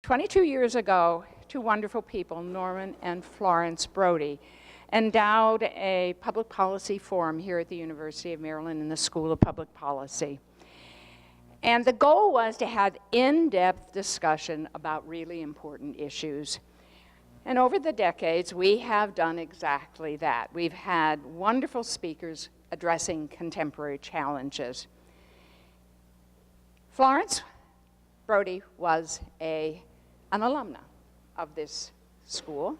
22 years ago, two wonderful people, Norman and Florence Brody, endowed a public policy forum here at the University of Maryland in the School of Public Policy. And the goal was to have in-depth discussion about really important issues. And over the decades, we have done exactly that. We've had wonderful speakers addressing contemporary challenges. Florence Brody was an alumna of this school.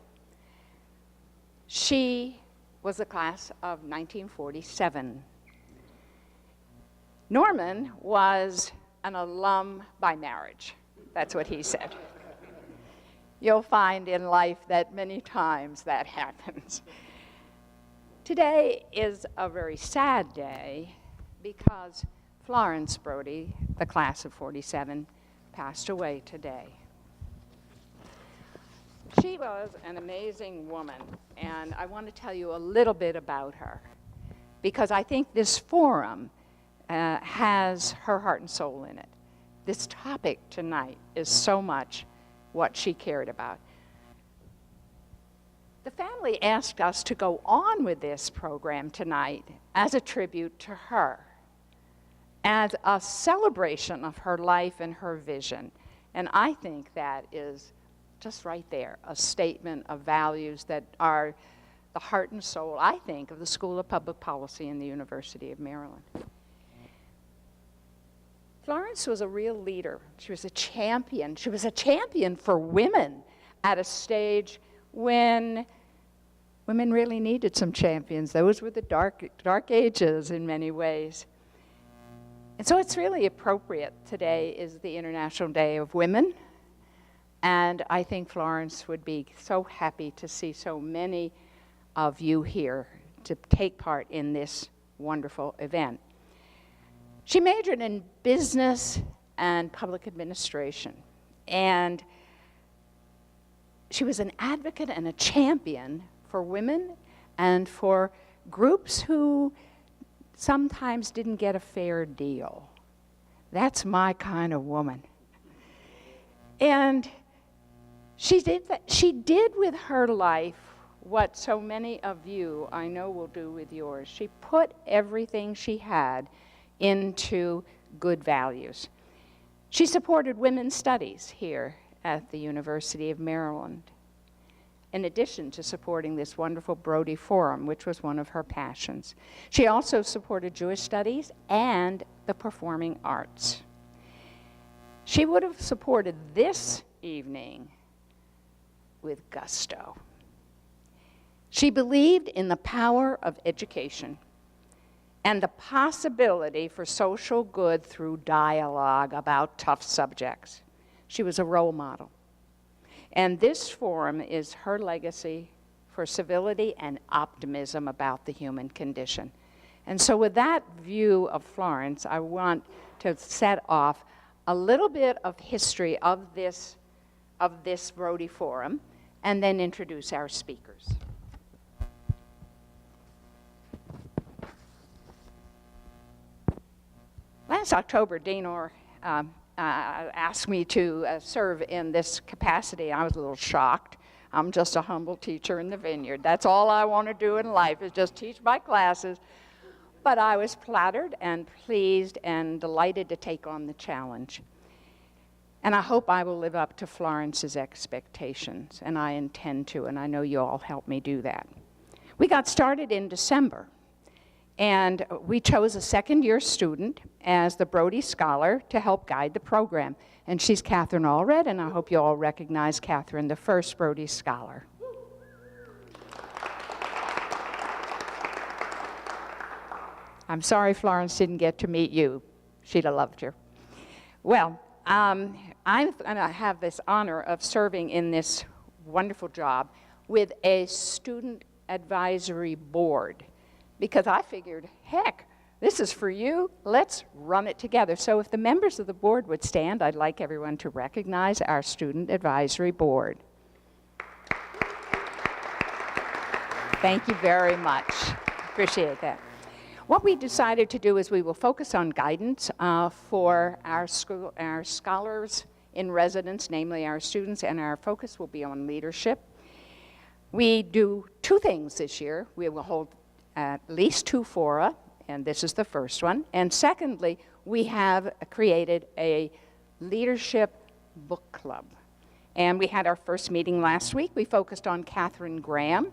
She was the class of 1947. Norman was an alum by marriage. That's what he said. You'll find in life that many times that happens. Today is a very sad day because Florence Brody, the class of 47, passed away today. She was an amazing woman, and I want to tell you a little bit about her because I think this forum has her heart and soul in it. This topic tonight is so much what she cared about. The family asked us to go on with this program tonight as a tribute to her, as a celebration of her life and her vision. And I think that is just right there, a statement of values that are the heart and soul, I think, of the School of Public Policy in the University of Maryland. Florence was a real leader. She was a champion. She was a champion for women at a stage when women really needed some champions. Those were the dark ages in many ways. And so it's really appropriate. Today is the International Day of Women. And I think Florence would be so happy to see so many of you here to take part in this wonderful event. She majored in business and public administration. And she was an advocate and a champion for women and for groups who sometimes didn't get a fair deal. That's my kind of woman. And she did with her life what so many of you, I know, will do with yours. She put everything she had into good values. She supported women's studies here at the University of Maryland, in addition to supporting this wonderful Brody Forum, which was one of her passions. She also supported Jewish studies and the performing arts. She would have supported this evening with gusto. She believed in the power of education and the possibility for social good through dialogue about tough subjects. She was a role model. And this forum is her legacy for civility and optimism about the human condition. And so with that view of Florence, I want to set off a little bit of history of this Brody Forum, and then introduce our speakers. Last October, Dean Orr asked me to serve in this capacity. I was a little shocked. I'm just a humble teacher in the vineyard. That's all I want to do in life is just teach my classes. But I was flattered and pleased and delighted to take on the challenge. And I hope I will live up to Florence's expectations, and I intend to, and I know you all help me do that. We got started in December. And we chose a second-year student as the Brody Scholar to help guide the program. And she's Catherine Allred, and I hope you all recognize Catherine, the first Brody Scholar. I'm sorry Florence didn't get to meet you. She'd have loved you. Well, I'm going to have this honor of serving in this wonderful job with a student advisory board. Because I figured, heck, this is for you, let's run it together. So if the members of the board would stand, I'd like everyone to recognize our Student Advisory Board. Thank you very much. Appreciate that. What we decided to do is we will focus on guidance for our scholars in residence, namely our students, and our focus will be on leadership. We do two things this year. We will hold at least 2 fora, and this is the first one. And secondly, we have created a leadership book club. And we had our first meeting last week. We focused on Katharine Graham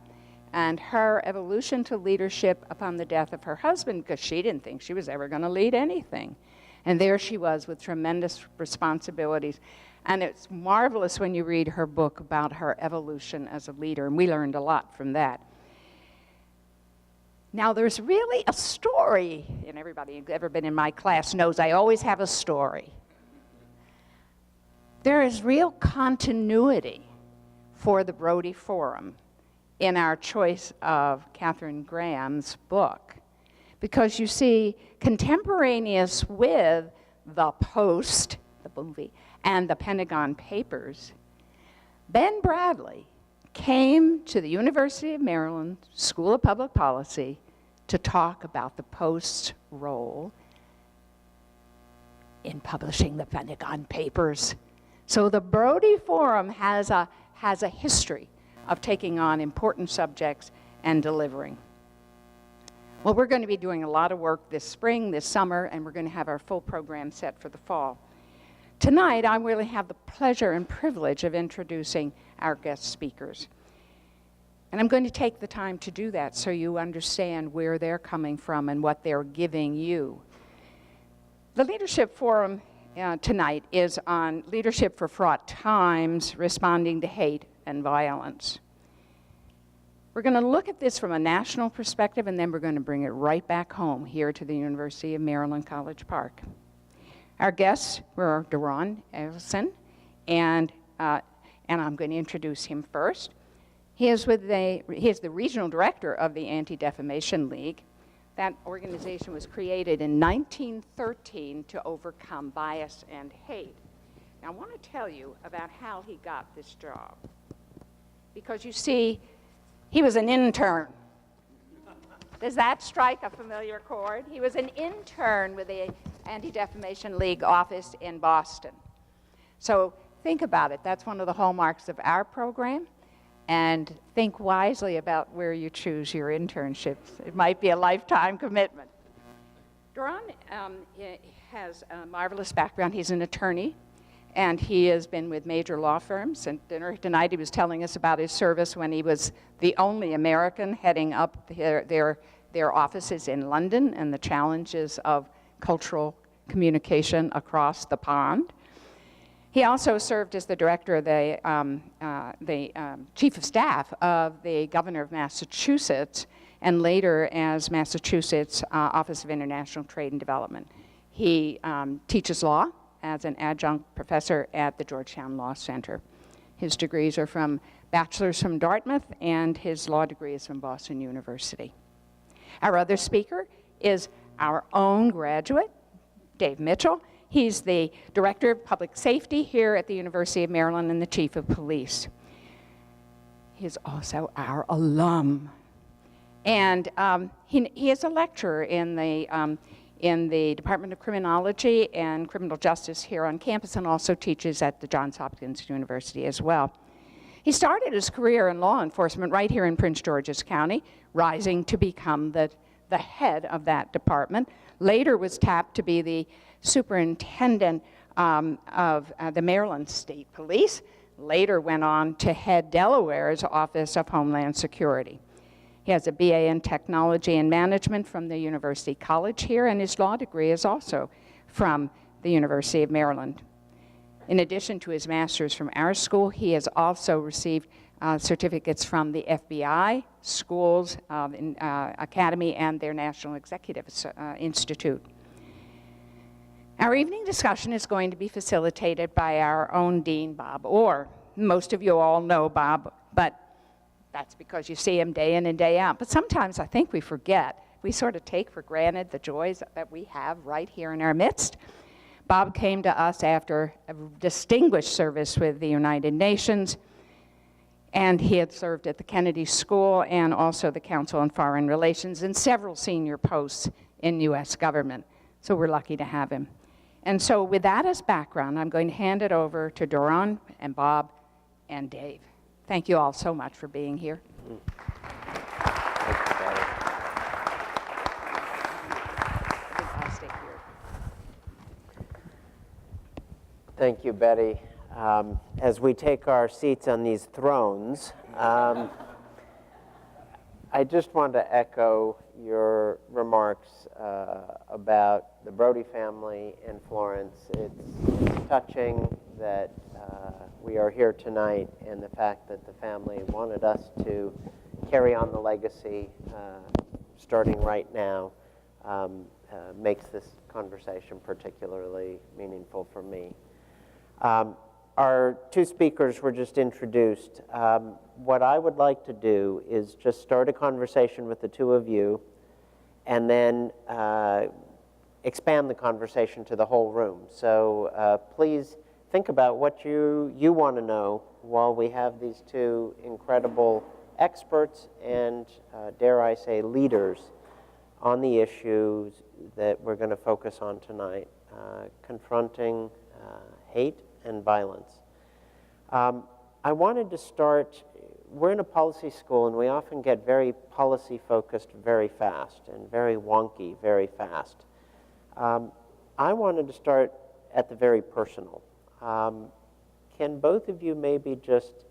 and her evolution to leadership upon the death of her husband, because she didn't think she was ever going to lead anything. And there she was with tremendous responsibilities. And it's marvelous when you read her book about her evolution as a leader, and we learned a lot from that. Now, there's really a story, and everybody who's ever been in my class knows I always have a story. There is real continuity for the Brody Forum in our choice of Katharine Graham's book. Because you see, contemporaneous with The Post, the movie, and the Pentagon Papers, Ben Bradley came to the University of Maryland School of Public Policy to talk about the Post's role in publishing the Pentagon Papers. So the Brody Forum has a history of taking on important subjects and delivering. Well, we're going to be doing a lot of work this spring, this summer, and we're going to have our full program set for the fall. Tonight, I really have the pleasure and privilege of introducing our guest speakers. And I'm going to take the time to do that so you understand where they're coming from and what they're giving you. The Leadership Forum tonight is on leadership for fraught times, responding to hate and violence. We're going to look at this from a national perspective, and then we're going to bring it right back home here to the University of Maryland College Park. Our guests were Duran Ellison, and I'm going to introduce him first. He is the regional director of the Anti-Defamation League. That organization was created in 1913 to overcome bias and hate. Now, I want to tell you about how he got this job. Because you see, he was an intern. Does that strike a familiar chord? He was an intern with the Anti-Defamation League office in Boston. So think about it. That's one of the hallmarks of our program. And think wisely about where you choose your internships. It might be a lifetime commitment. Duran has a marvelous background. He's an attorney, and he has been with major law firms. And tonight he was telling us about his service when he was the only American heading up their offices in London and the challenges of cultural communication across the pond. He also served as the director of the chief of staff of the governor of Massachusetts, and later as Massachusetts Office of International Trade and Development. He teaches law as an adjunct professor at the Georgetown Law Center. His degrees are from bachelor's from Dartmouth, and his law degree is from Boston University. Our other speaker is our own graduate, Dave Mitchell. He's the Director of Public Safety here at the University of Maryland and the Chief of Police. He's also our alum. And he is a lecturer in the Department of Criminology and Criminal Justice here on campus, and also teaches at the Johns Hopkins University as well. He started his career in law enforcement right here in Prince George's County, rising to become the head of that department. Later was tapped to be the superintendent of the Maryland State Police. Later went on to head Delaware's Office of Homeland Security. He has a BA in Technology and Management from the University College here, and his law degree is also from the University of Maryland. In addition to his master's from our school, he has also received certificates from the FBI, schools, academy, and their National Executive Institute. Our evening discussion is going to be facilitated by our own Dean, Bob Orr. Most of you all know Bob, but that's because you see him day in and day out. But sometimes I think we forget. We sort of take for granted the joys that we have right here in our midst. Bob came to us after a distinguished service with the United Nations, and he had served at the Kennedy School and also the Council on Foreign Relations and several senior posts in U.S. government. So we're lucky to have him. And so with that as background, I'm going to hand it over to Doron and Bob and Dave. Thank you all so much for being here. Thank you, Betty. As we take our seats on these thrones, I just want to echo your remarks about the Brody family in Florence. It's touching that we are here tonight, and the fact that the family wanted us to carry on the legacy starting right now makes this conversation particularly meaningful for me. Our two speakers were just introduced. What I would like to do is just start a conversation with the two of you and then expand the conversation to the whole room. So please think about what you want to know while we have these two incredible experts and, dare I say, leaders on the issues that we're going to focus on tonight, confronting hate and violence. I wanted to start, we're in a policy school and we often get very policy focused very fast and very wonky very fast. I wanted to start at the very personal. Can both of you maybe just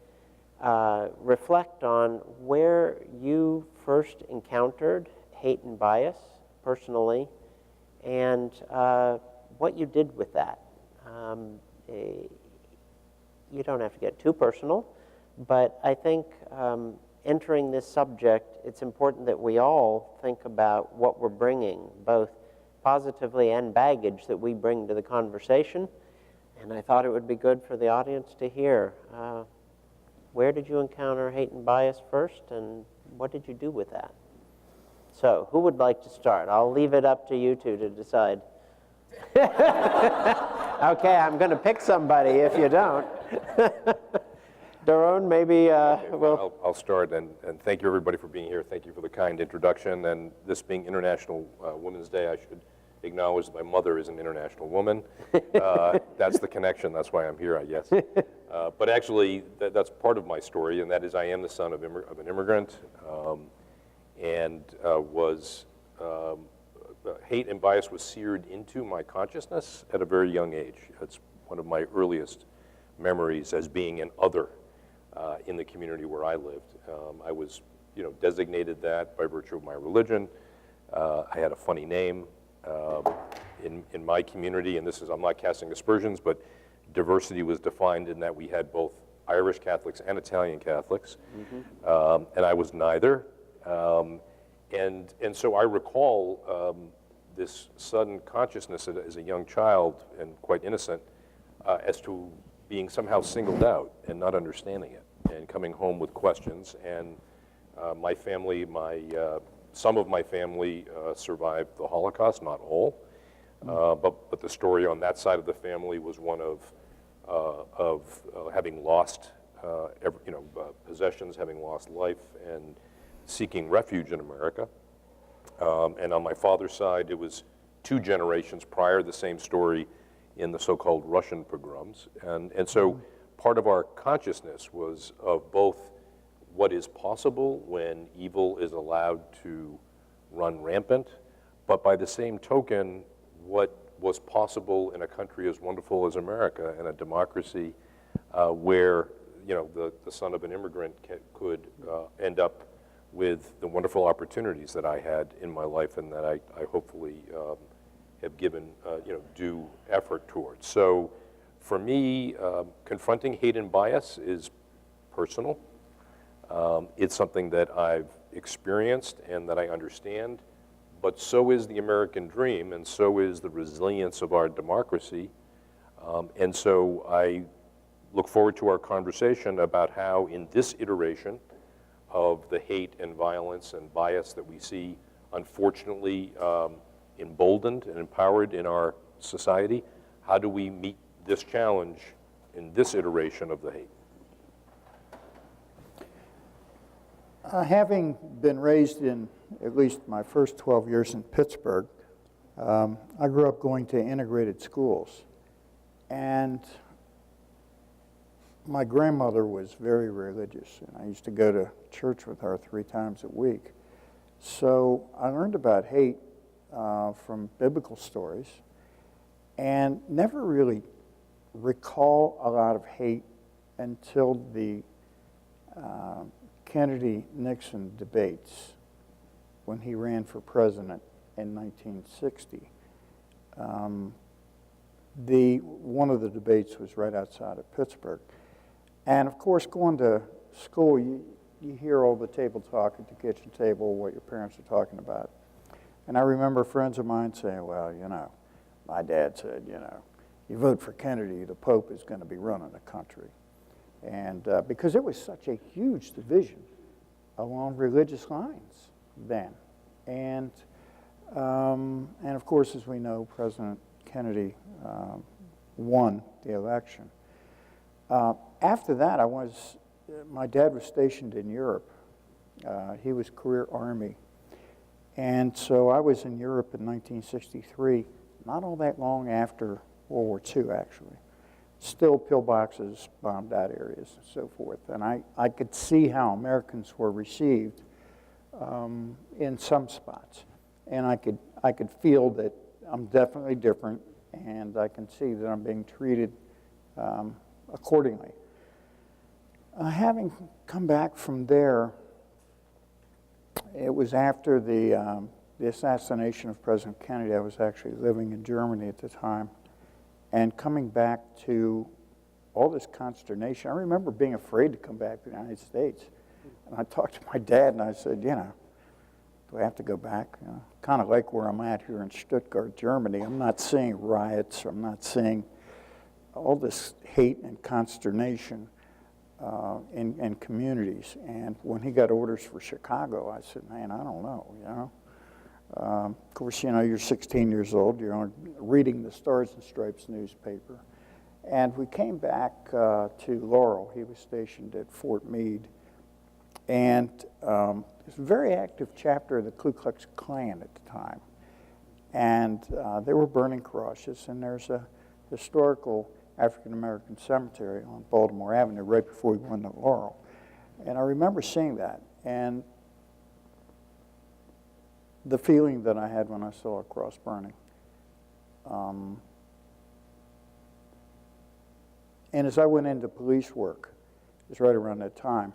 reflect on where you first encountered hate and bias personally and what you did with that? You don't have to get too personal, but I think entering this subject, it's important that we all think about what we're bringing, both positively and baggage that we bring to the conversation. And I thought it would be good for the audience to hear. Where did you encounter hate and bias first, and what did you do with that? So, who would like to start? I'll leave it up to you two to decide. Okay, I'm going to pick somebody if you don't. Doron, maybe I'll start, and thank you everybody for being here. Thank you for the kind introduction. And this being International Women's Day, I should acknowledge that my mother is an international woman. That's the connection. That's why I'm here, I guess. But actually, that's part of my story, and that is I am the son of an immigrant, and hate and bias was seared into my consciousness at a very young age. It's one of my earliest memories as being an other in the community where I lived. I was, designated that by virtue of my religion. I had a funny name in my community, and I'm not casting aspersions, but diversity was defined in that we had both Irish Catholics and Italian Catholics, and I was neither. And so I recall this sudden consciousness as a young child and quite innocent as to being somehow singled out and not understanding it and coming home with questions. And my family, some of my family survived the Holocaust, not all, but the story on that side of the family was one of having lost possessions, having lost life, and seeking refuge in America. And on my father's side, it was 2 generations prior, the same story in the so-called Russian pogroms. And so part of our consciousness was of both what is possible when evil is allowed to run rampant, but by the same token, what was possible in a country as wonderful as America and a democracy where the son of an immigrant could end up with the wonderful opportunities that I had in my life and that I hopefully have given due effort towards. So for me, confronting hate and bias is personal. It's something that I've experienced and that I understand, but so is the American dream, and so is the resilience of our democracy. And so I look forward to our conversation about how in this iteration of the hate and violence and bias that we see, unfortunately, emboldened and empowered in our society, how do we meet this challenge in this iteration of the hate? Having been raised in at least my first 12 years in Pittsburgh, I grew up going to integrated schools, and my grandmother was very religious, and I used to go to church with her 3 times a week. So I learned about hate from biblical stories, and never really recall a lot of hate until the Kennedy-Nixon debates when he ran for president in 1960. One of the debates was right outside of Pittsburgh. And of course, going to school, you hear all the table talk at the kitchen table, what your parents are talking about. And I remember friends of mine saying, well, you know, my dad said, you know, you vote for Kennedy, the Pope is going to be running the country. And because it was such a huge division along religious lines then. And of course, as we know, President Kennedy won the election. After that, my dad was stationed in Europe. He was career Army. And so I was in Europe in 1963, not all that long after World War II, actually. Still pillboxes bombed out areas and so forth. And I could see how Americans were received in some spots. And I could feel that I'm definitely different, and I can see that I'm being treated accordingly. Having come back from there, it was after the assassination of President Kennedy. I was actually living in Germany at the time, and coming back to all this consternation. I remember being afraid to come back to the United States. And I talked to my dad, and I said, you know, do I have to go back? You know, kind of like where I'm at here in Stuttgart, Germany. I'm not seeing riots. I'm not seeing all this hate and consternation in communities. And when he got orders for Chicago, I said, man, I don't know, you know. Of course, you know, you're 16 years old. You're reading the Stars and Stripes newspaper. And we came back to Laurel. He was stationed at Fort Meade. And it was a very active chapter of the Ku Klux Klan at the time. And they were burning crosses. And there's a historical African-American cemetery on Baltimore Avenue right before we went to Laurel. And I remember seeing that. And the feeling that I had when I saw a cross burning. And as I went into police work, it was right around that time,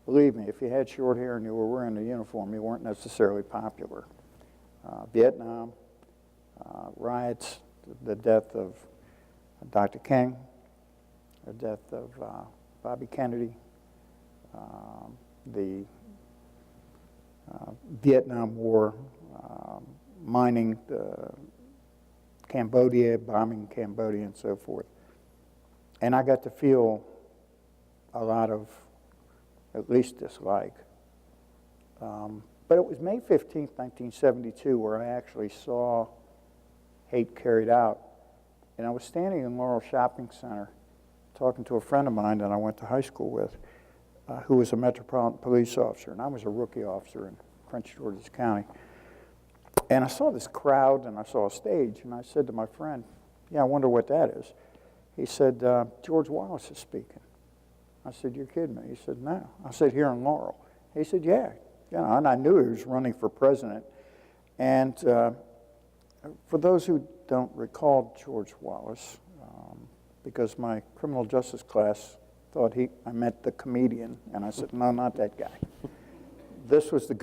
believe me, if you had short hair and you were wearing a uniform, you weren't necessarily popular. Vietnam, riots, the death of Dr. King, the death of Bobby Kennedy, the Vietnam War, mining Cambodia, bombing Cambodia, and so forth. And I got to feel a lot of, at least dislike. But it was May 15th, 1972, where I actually saw hate carried out. And I was standing in Laurel Shopping Center talking to a friend of mine that I went to high school with, who was a Metropolitan Police officer, and I was a rookie officer in Prince George's County. And I saw this crowd, and I saw a stage, and I said to my friend, yeah, I wonder what that is. He said, George Wallace is speaking. I said, you're kidding me. He said, no. I said, here in Laurel. He said, yeah. You know, and I knew he was running for president. And for those who don't recall George Wallace, because my criminal justice class thought I meant the comedian, and I said, no, not that guy. This was the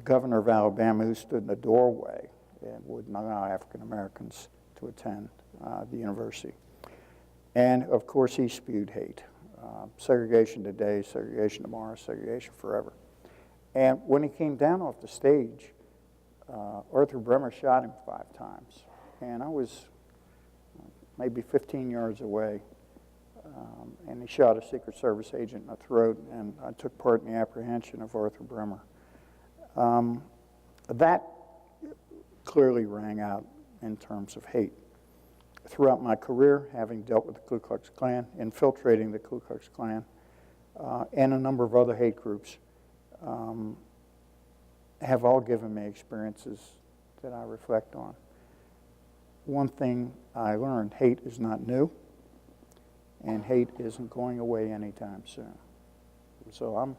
governor of Alabama who stood in the doorway and would not allow African Americans to attend the university. And of course, he spewed hate. Segregation today, segregation tomorrow, segregation forever. And when he came down off the stage, Arthur Bremer shot him 5 times. And I was maybe 15 yards away, and he shot a Secret Service agent in the throat, and I took part in the apprehension of Arthur Bremer. That clearly rang out in terms of hate. Throughout my career, having dealt with the Ku Klux Klan, infiltrating the Ku Klux Klan, and a number of other hate groups, have all given me experiences that I reflect on. One thing I learned, hate is not new, and hate isn't going away anytime soon. So I'm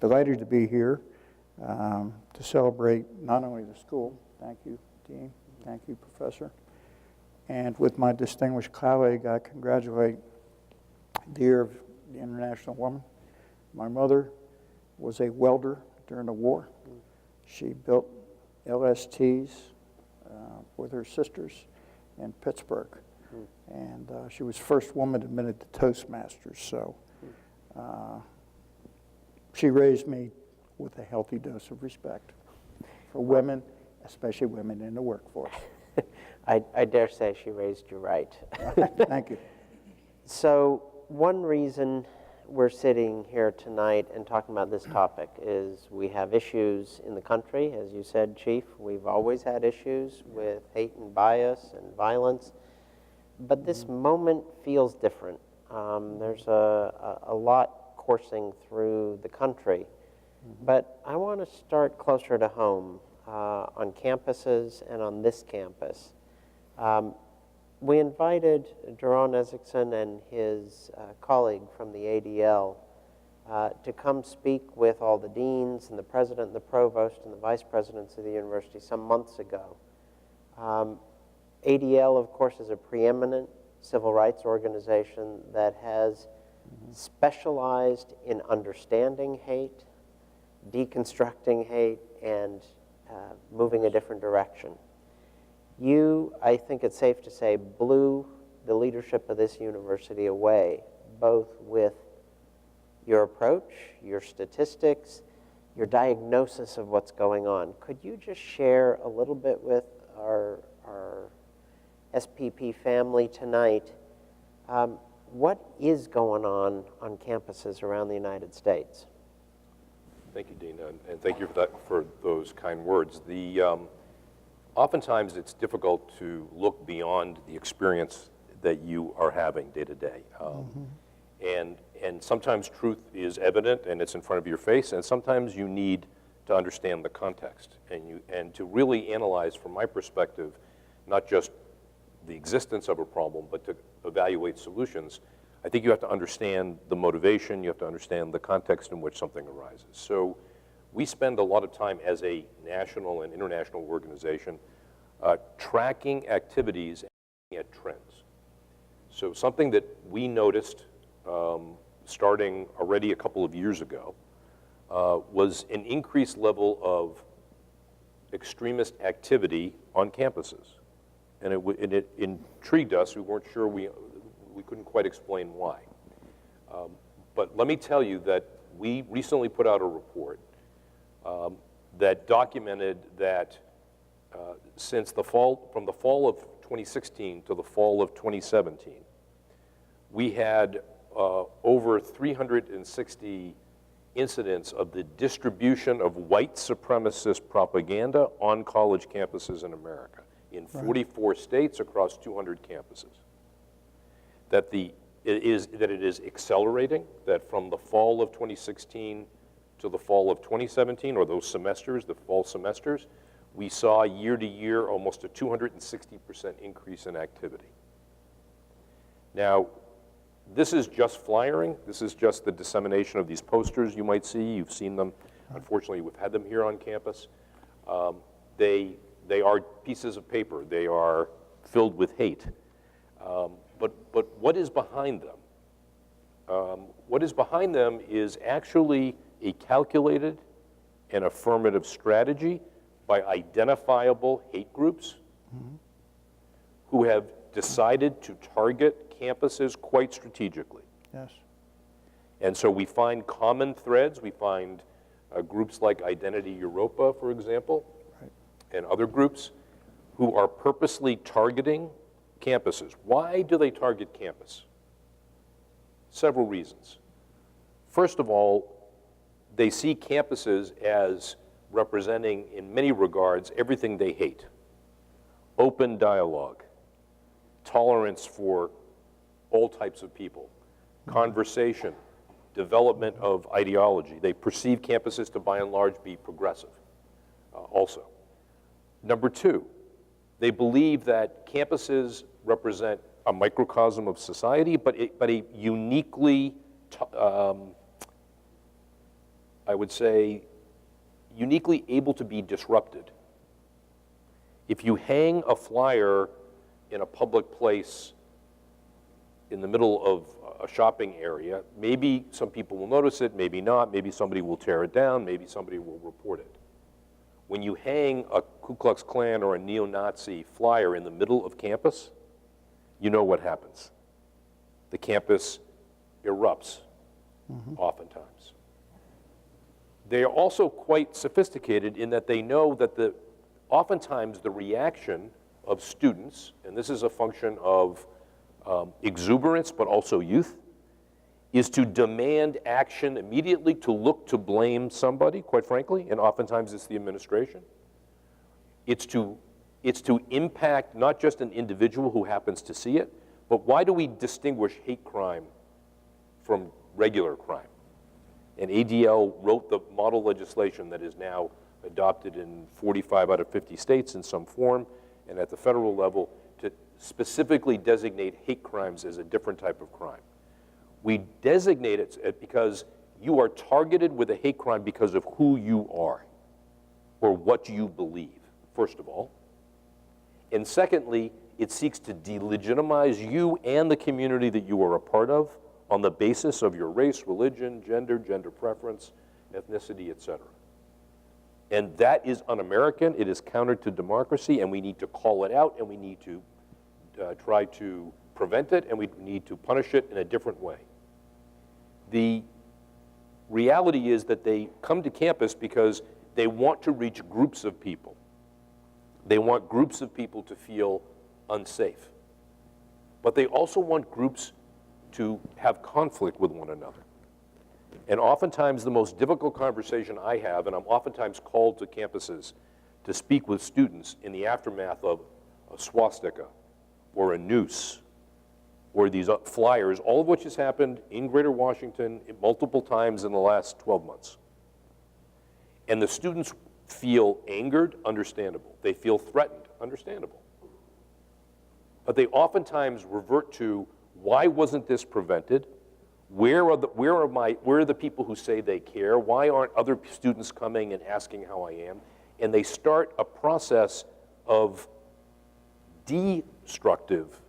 delighted to be here to celebrate not only the school, thank you, Dean, thank you, Professor, and with my distinguished colleague, I congratulate the Year of the International Woman. My mother was a welder during the war. She built LSTs with her sisters in Pittsburgh. And she was the first woman admitted to Toastmasters. So she raised me with a healthy dose of respect for women, especially women in the workforce. I dare say she raised you right. Thank you. So one reason we're sitting here tonight and talking about this topic is we have issues in the country. As you said, Chief, we've always had issues with hate and bias and violence. But this moment feels different. There's a lot coursing through the country. But I want to start closer to home on campuses and on this campus. We invited Jeroen Ezekson and his colleague from the ADL to come speak with all the deans and the president and the provost and the vice presidents of the university some months ago. ADL, of course, is a preeminent civil rights organization that has specialized in understanding hate, deconstructing hate, and moving a different direction. You, I think it's safe to say, blew the leadership of this university away, both with your approach, your statistics, your diagnosis of what's going on. Could you just share a little bit with our SPP family tonight what is going on campuses around the United States? Thank you, Dean, and thank you for those kind words. Oftentimes it's difficult to look beyond the experience that you are having day to day. And sometimes truth is evident and it's in front of your face, and sometimes you need to understand the context and to really analyze, from my perspective, not just the existence of a problem, but to evaluate solutions. I think you have to understand the motivation, you have to understand the context in which something arises. So we spend a lot of time as a national and international organization tracking activities and looking at trends. So something that we noticed starting already a couple of years ago was an increased level of extremist activity on campuses. And it intrigued us. We weren't sure, we couldn't quite explain why. But let me tell you that we recently put out a report that documented that since from the fall of 2016 to the fall of 2017, we had over 360 incidents of the distribution of white supremacist propaganda on college campuses in America, in 44 states across 200 campuses. That it is accelerating, that from the fall of 2016 to the fall of 2017, or those semesters, the fall semesters, we saw year to year almost a 260% increase in activity. Now, this is just flyering. This is just the dissemination of these posters you might see. You've seen them. Unfortunately, we've had them here on campus. They are pieces of paper. They are filled with hate. But what is behind them? What is behind them is actually a calculated and affirmative strategy by identifiable hate groups who have decided to target campuses quite strategically. Yes. And so we find common threads. We find groups like Identity Europa, for example, and other groups who are purposely targeting campuses. Why do they target campus? Several reasons. First of all, they see campuses as representing, in many regards, everything they hate. Open dialogue, tolerance for all types of people, conversation, development of ideology. They perceive campuses to, by and large, be progressive also. Number two, they believe that campuses represent a microcosm of society, but a uniquely, I would say, uniquely able to be disrupted. If you hang a flyer in a public place in the middle of a shopping area, maybe some people will notice it, maybe not, maybe somebody will tear it down, maybe somebody will report it. When you hang a Ku Klux Klan or a neo-Nazi flyer in the middle of campus, you know what happens. The campus erupts, oftentimes. They are also quite sophisticated in that they know that oftentimes the reaction of students, and this is a function of exuberance but also youth, is to demand action immediately, to look to blame somebody, quite frankly, and oftentimes it's the administration. It's to impact not just an individual who happens to see it, but why do we distinguish hate crime from regular crime? And ADL wrote the model legislation that is now adopted in 45 out of 50 states in some form, and at the federal level to specifically designate hate crimes as a different type of crime. We designate it because you are targeted with a hate crime because of who you are or what you believe, first of all. And secondly, it seeks to delegitimize you and the community that you are a part of on the basis of your race, religion, gender preference, ethnicity, etc. And that is un-American, it is counter to democracy, and we need to call it out, and we need to try to prevent it, and we need to punish it in a different way. The reality is that they come to campus because they want to reach groups of people. They want groups of people to feel unsafe. But they also want groups to have conflict with one another. And oftentimes the most difficult conversation I have, and I'm oftentimes called to campuses to speak with students in the aftermath of a swastika or a noose or these flyers, all of which has happened in Greater Washington multiple times in the last 12 months. And the students feel angered, understandable. They feel threatened, understandable. But they oftentimes revert to, why wasn't this prevented? Where are the people who say they care? Why aren't other students coming and asking how I am? And they start a process of destructive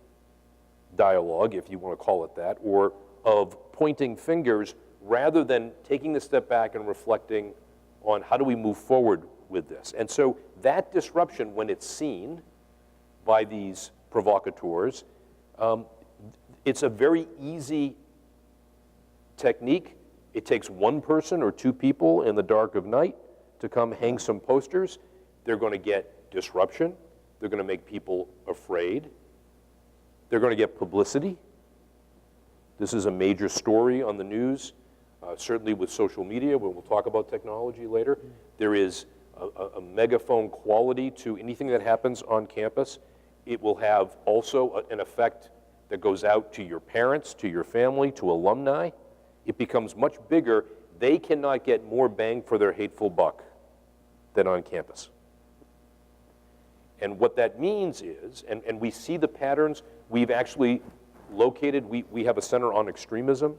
dialogue, if you want to call it that, or of pointing fingers rather than taking the step back and reflecting on how do we move forward with this. And so that disruption, when it's seen by these provocateurs, it's a very easy technique. It takes one person or two people in the dark of night to come hang some posters. They're going to get disruption. They're going to make people afraid. They're going to get publicity. This is a major story on the news, certainly with social media, when we'll talk about technology later. There is a megaphone quality to anything that happens on campus. It will have also an effect that goes out to your parents, to your family, to alumni. It becomes much bigger. They cannot get more bang for their hateful buck than on campus. And what that means is, and we see the patterns, we've actually located, we have a center on extremism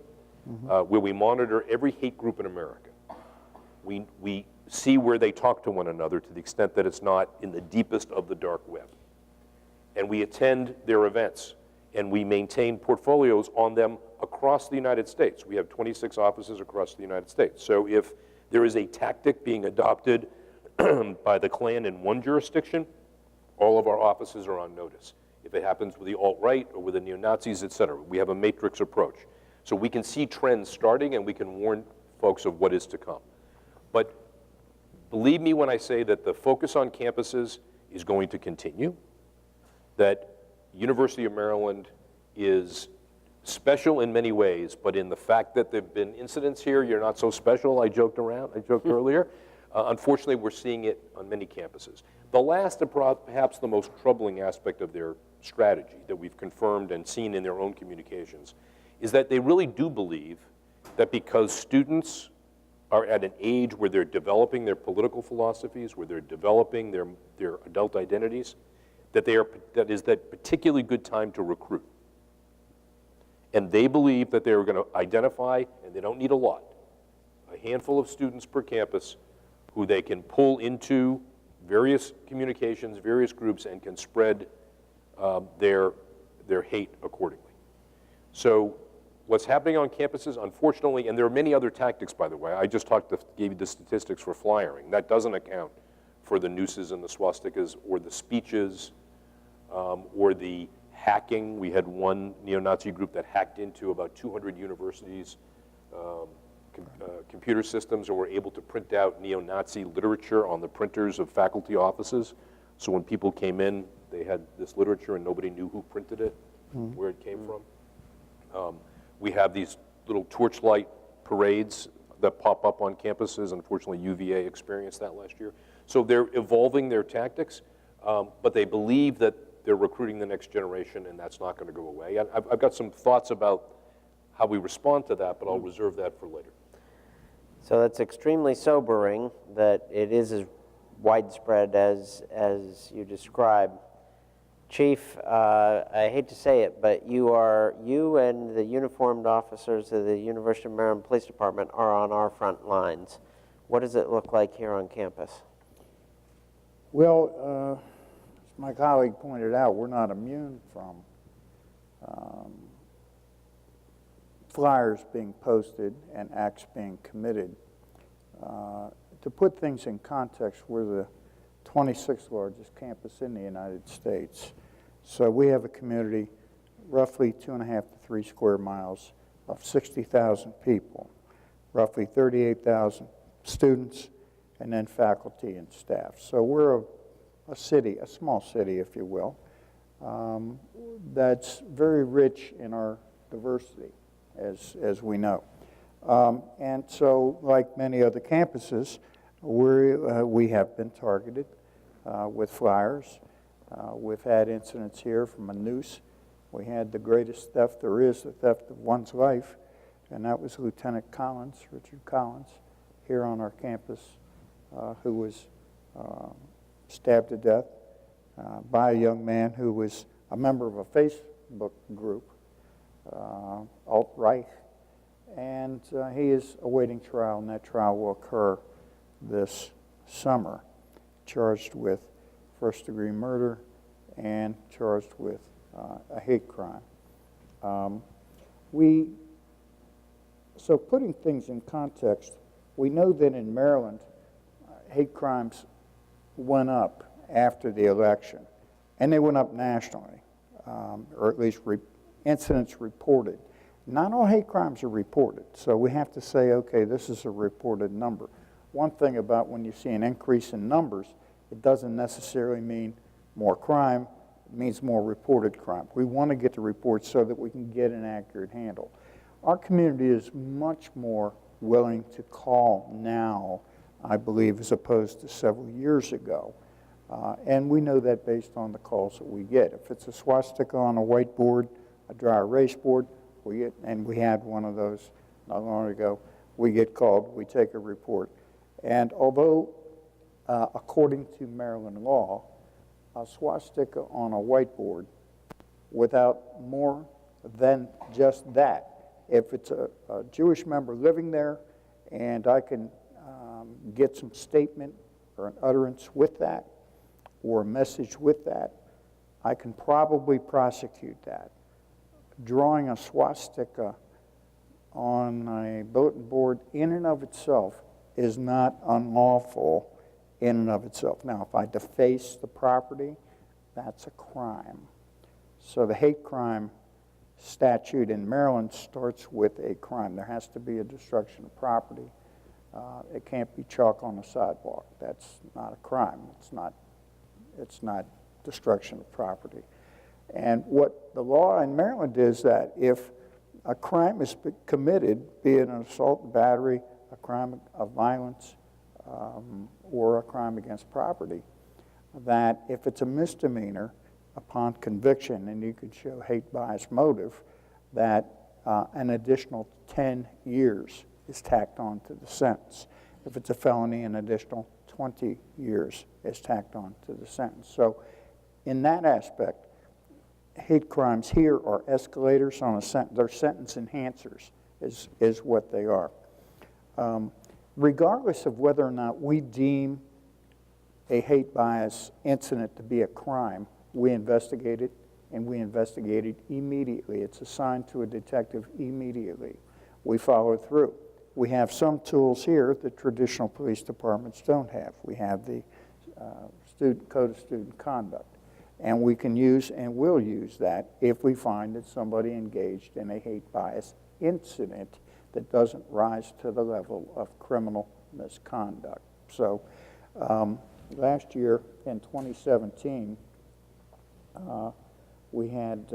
where we monitor every hate group in America. We see where they talk to one another to the extent that it's not in the deepest of the dark web. And we attend their events, and we maintain portfolios on them across the United States. We have 26 offices across the United States. So if there is a tactic being adopted by the Klan in one jurisdiction, all of our offices are on notice. If it happens with the alt-right or with the neo-Nazis, et cetera, we have a matrix approach. So we can see trends starting and we can warn folks of what is to come. But believe me when I say that the focus on campuses is going to continue, that University of Maryland is special in many ways, but in the fact that there have been incidents here, you're not so special, I joked earlier. Unfortunately, we're seeing it on many campuses. The last and perhaps the most troubling aspect of their strategy that we've confirmed and seen in their own communications is that they really do believe that because students are at an age where they're developing their political philosophies, where they're developing their adult identities, that is that particularly good time to recruit. And they believe that they're going to identify, and they don't need a lot, a handful of students per campus who they can pull into various communications, various groups, and can spread their hate accordingly. So what's happening on campuses, unfortunately, and there are many other tactics, by the way. I just gave you the statistics for flyering. That doesn't account for the nooses and the swastikas or the speeches or the hacking. We had one neo-Nazi group that hacked into about 200 universities' computer systems and were able to print out neo-Nazi literature on the printers of faculty offices. So when people came in, they had this literature and nobody knew who printed it, where it came from. We have these little torchlight parades that pop up on campuses. Unfortunately, UVA experienced that last year. So they're evolving their tactics, but they believe that they're recruiting the next generation, and that's not going to go away. I've got some thoughts about how we respond to that, but I'll reserve that for later. So that's extremely sobering that it is as widespread as you describe. Chief, I hate to say it, but you and the uniformed officers of the University of Maryland Police Department are on our front lines. What does it look like here on campus? Well, as my colleague pointed out, we're not immune from flyers being posted and acts being committed. To put things in context, we're the 26th largest campus in the United States. So we have a community roughly 2.5 to 3 square miles of 60,000 people, roughly 38,000 students, and then faculty and staff. So we're a city, a small city, if you will, that's very rich in our diversity, as we know. And so, like many other campuses, we have been targeted with flyers. We've had incidents here from a noose. We had the greatest theft there is, the theft of one's life, and that was Lieutenant Collins, Richard Collins, here on our campus, who was stabbed to death by a young man who was a member of a Facebook group, alt-right, and he is awaiting trial, and that trial will occur this summer, charged with first-degree murder and charged with a hate crime. So putting things in context, we know that in Maryland, hate crimes went up after the election, and they went up nationally, or at least incidents reported. Not all hate crimes are reported, so we have to say, okay, this is a reported number. One thing about when you see an increase in numbers, it doesn't necessarily mean more crime, it means more reported crime. We want to get the reports so that we can get an accurate handle. Our community is much more willing to call now, I believe, as opposed to several years ago. And we know that based on the calls that we get. If it's a swastika on a whiteboard, a dry erase board, and we had one of those not long ago, we get called, we take a report. And although, according to Maryland law, a swastika on a whiteboard without more than just that, if it's a Jewish member living there and I can get some statement or an utterance with that or a message with that, I can probably prosecute that. Drawing a swastika on a bulletin board in and of itself is not unlawful in and of itself. Now, if I deface the property, that's a crime. So the hate crime statute in Maryland starts with a crime. There has to be a destruction of property. It can't be chalk on the sidewalk. That's not a crime. It's not destruction of property. And what the law in Maryland is that if a crime is committed, be it an assault, battery, a crime of violence, or a crime against property, that if it's a misdemeanor upon conviction, and you could show hate bias motive, that an additional 10 years is tacked on to the sentence. If it's a felony, an additional 20 years is tacked on to the sentence. So in that aspect, hate crimes here are escalators on a sentence. They're sentence enhancers is what they are. Regardless of whether or not we deem a hate bias incident to be a crime, we investigate it, and we investigate it immediately. It's assigned to a detective immediately. We follow through. We have some tools here that traditional police departments don't have. We have the Code of Student Conduct, and we can use and will use that if we find that somebody engaged in a hate bias incident that doesn't rise to the level of criminal misconduct. So last year in 2017, we had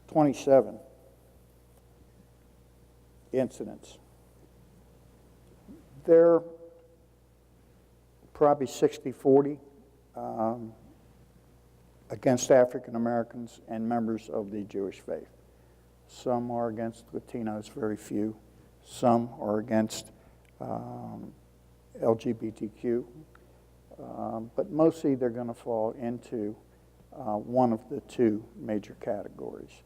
27 incidents. They're probably 60-40 against African Americans and members of the Jewish faith. Some are against Latinos, very few. Some are against LGBTQ. But mostly they're going to fall into one of the two major categories.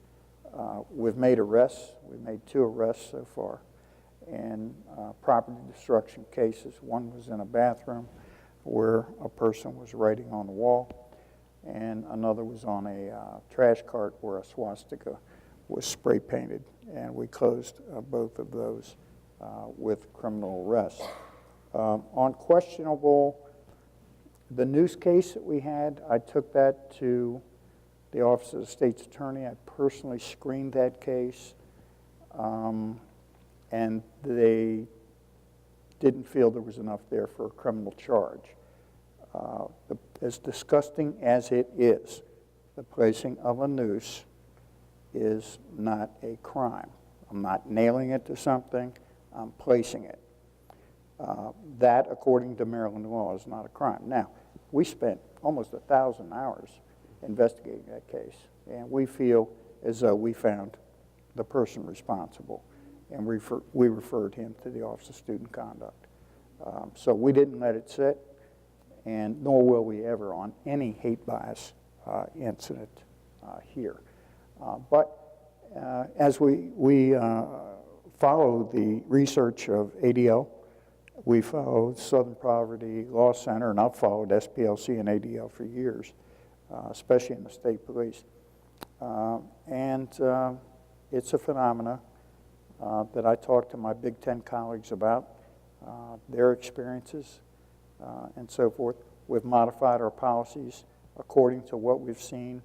We've made arrests. We've made 2 arrests so far in property destruction cases. One was in a bathroom where a person was writing on the wall, and another was on a trash cart where a swastika was spray painted, and we closed both of those with criminal arrests. On questionable, the Noose case that we had, I took that to the Office of the State's Attorney. I personally screened that case, and they didn't feel there was enough there for a criminal charge. As disgusting as it is, the placing of a noose is not a crime. I'm not nailing it to something, I'm placing it. That, according to Maryland law, is not a crime. Now, we spent almost 1,000 hours investigating that case, and we feel as though we found the person responsible, and we referred him to the Office of Student Conduct. So we didn't let it sit, and nor will we ever on any hate bias incident here. But as we follow the research of ADL, we followed Southern Poverty Law Center, and I've followed SPLC and ADL for years, especially in the state police. And it's a phenomena that I talk to my Big Ten colleagues about, their experiences and so forth. We've modified our policies according to what we've seen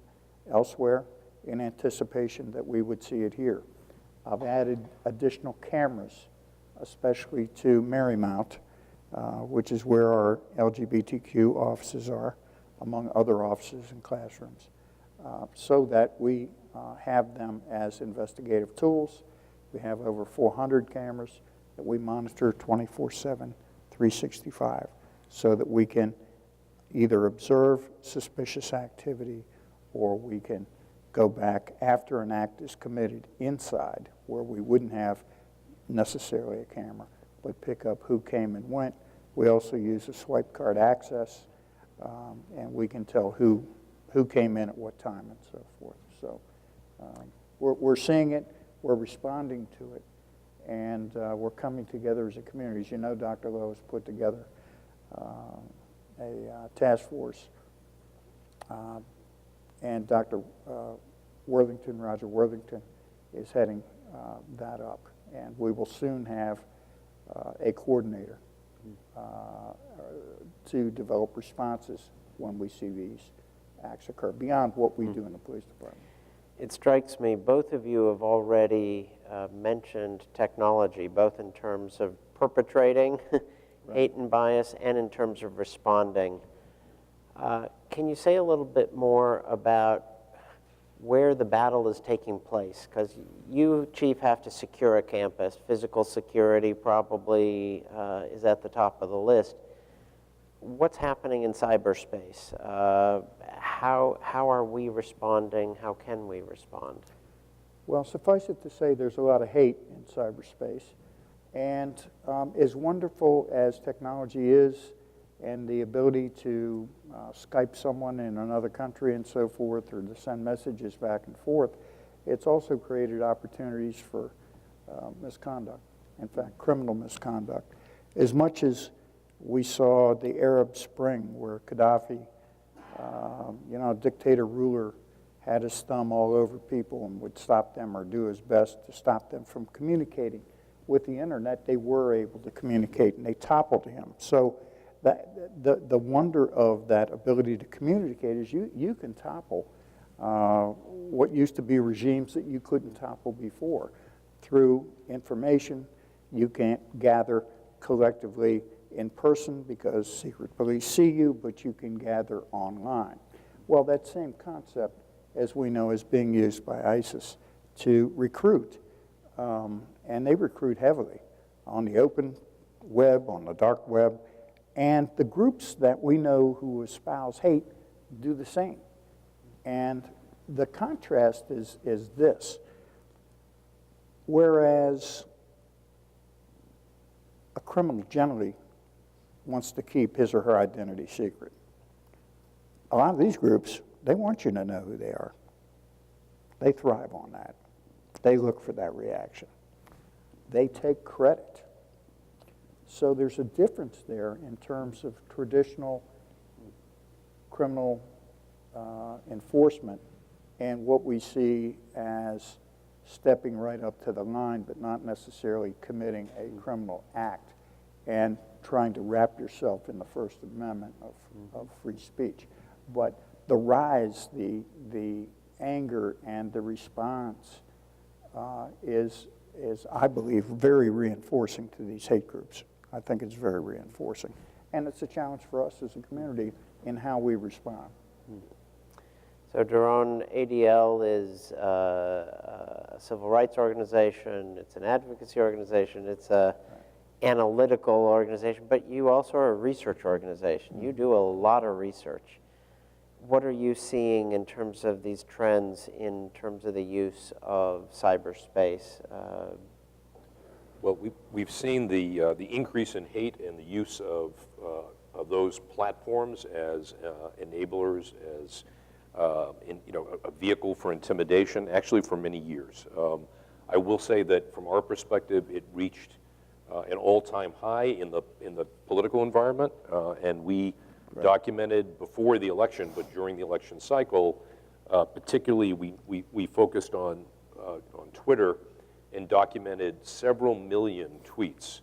elsewhere in anticipation that we would see it here. I've added additional cameras, especially to Marymount, which is where our LGBTQ offices are, among other offices and classrooms, so that we have them as investigative tools. We have over 400 cameras that we monitor 24/7, 365, so that we can either observe suspicious activity or we can go back after an act is committed inside where we wouldn't have necessarily a camera, but pick up who came and went. We also use a swipe card access, and we can tell who came in at what time and so forth. So we're seeing it, we're responding to it, and we're coming together as a community. As you know, Dr. Lowe has put together a task force, and Dr. Roger Worthington, is heading that up. And we will soon have a coordinator to develop responses when we see these acts occur, beyond what we do in the police department. It strikes me, both of you have already mentioned technology, both in terms of perpetrating hate and bias and in terms of responding. Can you say a little bit more about where the battle is taking place? Because you, Chief, have to secure a campus. Physical security probably is at the top of the list. What's happening in cyberspace? How are we responding? How can we respond? Well, suffice it to say, there's a lot of hate in cyberspace. And as wonderful as technology is, and the ability to Skype someone in another country and so forth, or to send messages back and forth, it's also created opportunities for misconduct, in fact, criminal misconduct. As much as we saw the Arab Spring, where Gaddafi, a dictator ruler, had his thumb all over people and would stop them or do his best to stop them from communicating. With the internet, they were able to communicate, and they toppled him. So the wonder of that ability to communicate is you can topple what used to be regimes that you couldn't topple before. Through information, you can't gather collectively in person because secret police see you, but you can gather online. Well, that same concept, as we know, is being used by ISIS to recruit. And they recruit heavily on the open web, on the dark web, and the groups that we know who espouse hate do the same. And the contrast is this. Whereas a criminal generally wants to keep his or her identity secret, a lot of these groups, they want you to know who they are. They thrive on that. They look for that reaction. They take credit. So there's a difference there in terms of traditional criminal enforcement and what we see as stepping right up to the line, but not necessarily committing a criminal act and trying to wrap yourself in the First Amendment of free speech. But the rise, the anger, and the response is, I believe, very reinforcing to these hate groups. I think it's very reinforcing. And it's a challenge for us as a community in how we respond. So, Daron, ADL is a civil rights organization, it's an advocacy organization, it's an analytical organization, but you also are a research organization. You do a lot of research. What are you seeing in terms of these trends, in terms of the use of cyberspace? Well, we've seen the increase in hate and the use of those platforms as enablers, as a vehicle for intimidation, actually for many years. I will say that from our perspective, it reached an all-time high in the political environment, and we documented before the election, but during the election cycle, particularly we focused on Twitter and documented several million tweets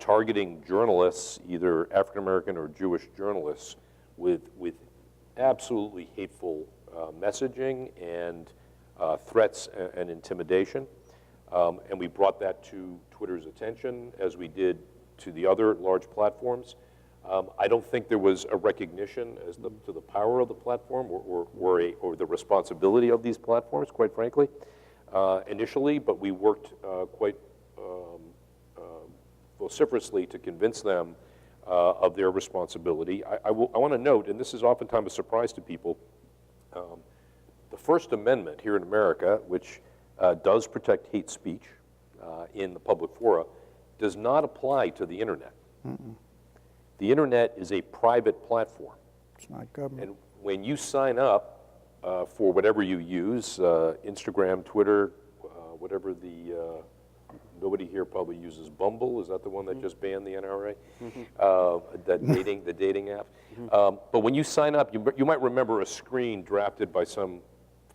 targeting journalists, either African American or Jewish journalists, with absolutely hateful messaging and threats and intimidation. And we brought that to Twitter's attention, as we did to the other large platforms. I don't think there was a recognition as to the power of the platform or the responsibility of these platforms, quite frankly, initially, but we worked quite vociferously to convince them of their responsibility. I want to note, and this is oftentimes a surprise to people, the First Amendment here in America, which does protect hate speech in the public fora, does not apply to the internet. The internet is a private platform. It's not government. And when you sign up for whatever you use, Instagram, Twitter, whatever nobody here probably uses Bumble. Is that the one that just banned the NRA? The dating app. But when you sign up, you might remember a screen drafted by some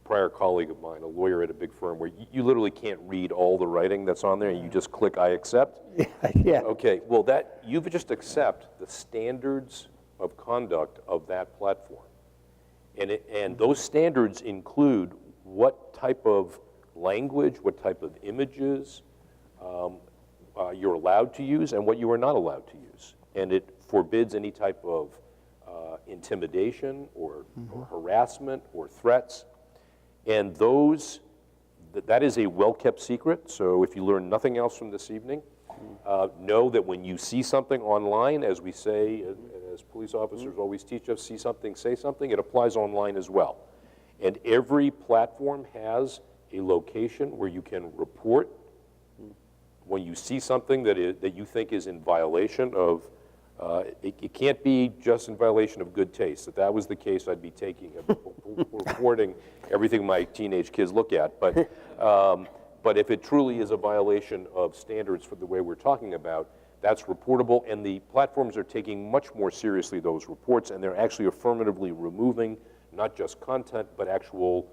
prior colleague of mine, a lawyer at a big firm, where you literally can't read all the writing that's on there, and you just click I accept. Yeah. Okay, well you just accept the standards of conduct of that platform. And those standards include what type of language, what type of images you're allowed to use and what you are not allowed to use. And it forbids any type of intimidation or harassment or threats. And that is a well-kept secret. So if you learn nothing else from this evening, know that when you see something online, as we say, as police officers always teach us, see something, say something, it applies online as well. And every platform has a location where you can report when you see something that you think is in violation of, it can't be just in violation of good taste. If that was the case, I'd be reporting everything my teenage kids look at. But if it truly is a violation of standards for the way we're talking about, that's reportable, and the platforms are taking much more seriously those reports, and they're actually affirmatively removing not just content, but actual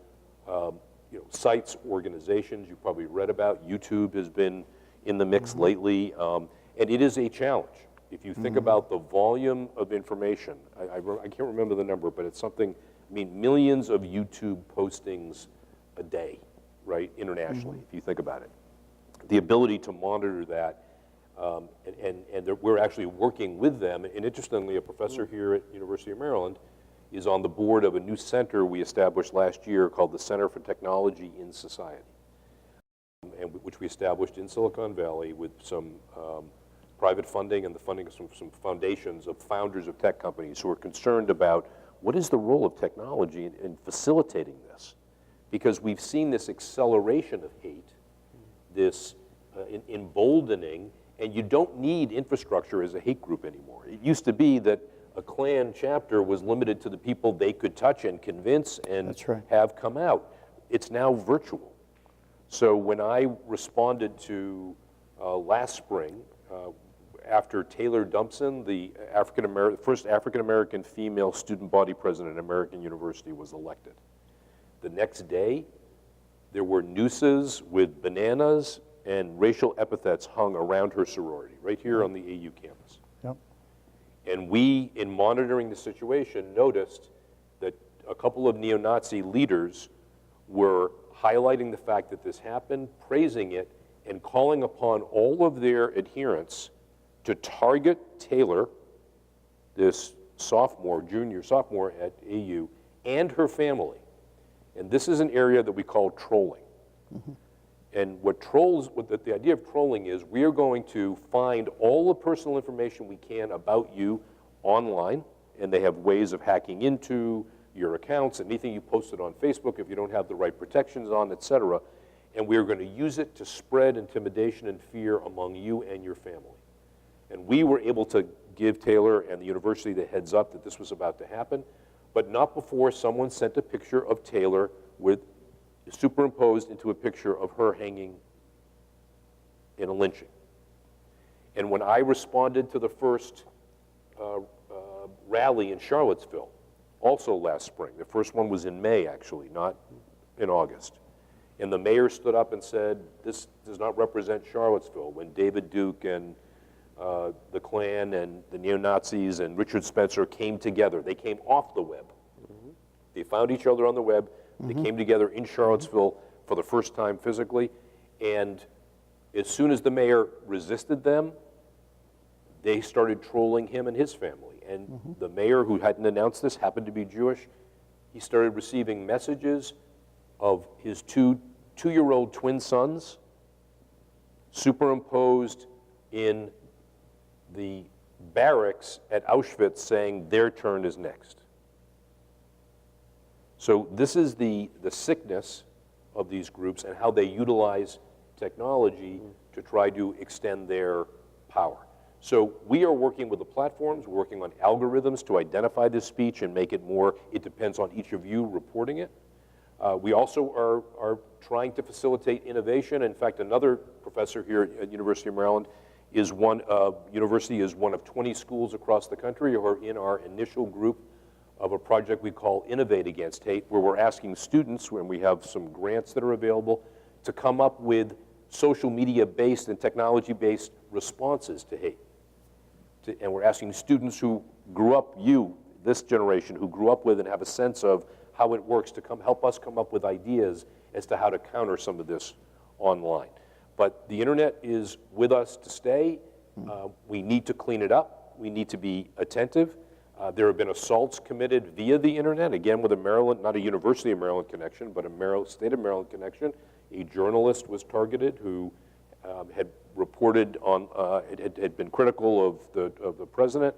sites, organizations you probably read about. YouTube has been in the mix lately, and it is a challenge. If you think about the volume of information, I can't remember the number, but it's something, I mean, millions of YouTube postings a day, right, internationally, if you think about it. The ability to monitor that, and we're actually working with them, and interestingly, a professor here at University of Maryland is on the board of a new center we established last year called the Center for Technology in Society, and which we established in Silicon Valley with some private funding and the funding of some foundations of founders of tech companies who are concerned about what is the role of technology in facilitating this. Because we've seen this acceleration of hate, this emboldening, and you don't need infrastructure as a hate group anymore. It used to be that a Klan chapter was limited to the people they could touch and convince and have come out. It's now virtual. So when I responded to last spring, after Taylor Dumpson, the first African-American female student body president at American University, was elected, the next day, there were nooses with bananas and racial epithets hung around her sorority, right here on the AU campus. Yep. And we, in monitoring the situation, noticed that a couple of neo-Nazi leaders were highlighting the fact that this happened, praising it, and calling upon all of their adherents to target Taylor, this junior sophomore at AU, and her family. And this is an area that we call trolling. And what the idea of trolling is, we are going to find all the personal information we can about you online, and they have ways of hacking into your accounts, anything you posted on Facebook if you don't have the right protections on, et cetera. And we are going to use it to spread intimidation and fear among you and your family. And we were able to give Taylor and the university the heads up that this was about to happen, but not before someone sent a picture of Taylor superimposed into a picture of her hanging in a lynching. And when I responded to the first rally in Charlottesville, also last spring, the first one was in May actually, not in August, and the mayor stood up and said, this does not represent Charlottesville, when David Duke and the Klan and the neo-Nazis and Richard Spencer came together. They came off the web. They found each other on the web. They came together in Charlottesville for the first time physically, and as soon as the mayor resisted them, they started trolling him and his family. And the mayor, who hadn't announced this, happened to be Jewish. He started receiving messages of his two-year-old twin sons superimposed in the barracks at Auschwitz saying their turn is next. So this is the sickness of these groups and how they utilize technology to try to extend their power. So we are working with the platforms, we're working on algorithms to identify this speech and make it more, it depends on each of you reporting it. We also are trying to facilitate innovation. In fact, another professor here at University of Maryland university is one of 20 schools across the country who are in our initial group of a project we call Innovate Against Hate, where we're asking students, when we have some grants that are available, to come up with social media-based and technology-based responses to hate. And we're asking students who grew up, this generation, who grew up with and have a sense of how it works, to help us come up with ideas as to how to counter some of this online. But the internet is with us to stay. We need to clean it up. We need to be attentive. There have been assaults committed via the internet, again with a Maryland, not a University of Maryland connection, but a state of Maryland connection. A journalist was targeted who had reported on, had been critical of the president.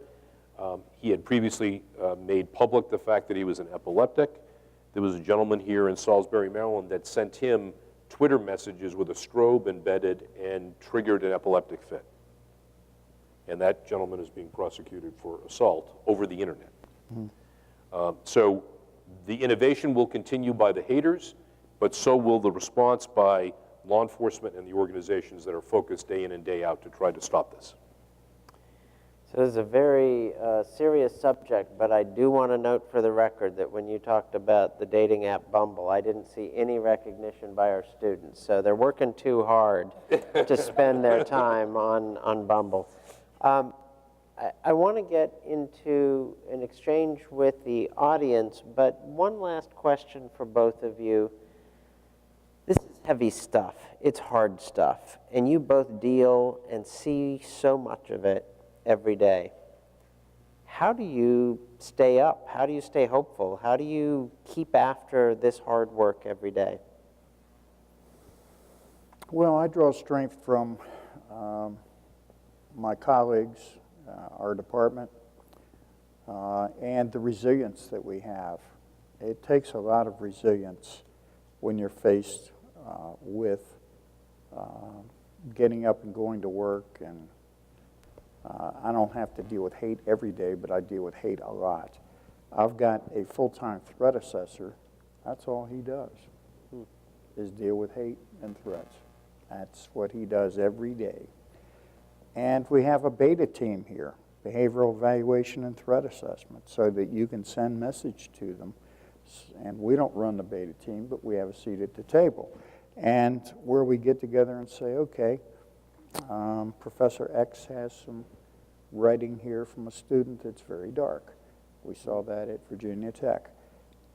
He had previously made public the fact that he was an epileptic. There was a gentleman here in Salisbury, Maryland, that sent him Twitter messages with a strobe embedded and triggered an epileptic fit. And that gentleman is being prosecuted for assault over the internet. So the innovation will continue by the haters, but so will the response by law enforcement and the organizations that are focused day in and day out to try to stop this. So this is a very serious subject, but I do want to note for the record that when you talked about the dating app Bumble, I didn't see any recognition by our students. So they're working too hard to spend their time on Bumble. I want to get into an exchange with the audience, but one last question for both of you. This is heavy stuff. It's hard stuff. And you both deal and see so much of it every day. How do you stay up? How do you stay hopeful? How do you keep after this hard work every day? Well, I draw strength from my colleagues, our department, and the resilience that we have. It takes a lot of resilience when you're faced with getting up and going to work. And I don't have to deal with hate every day, but I deal with hate a lot. I've got a full-time threat assessor. That's all he does, is deal with hate and threats. That's what he does every day. And we have a beta team here, behavioral evaluation and threat assessment, so that you can send message to them. And we don't run the beta team, but we have a seat at the table. And where we get together and say, okay, Professor X has some writing here from a student that's very dark. We saw that at Virginia Tech.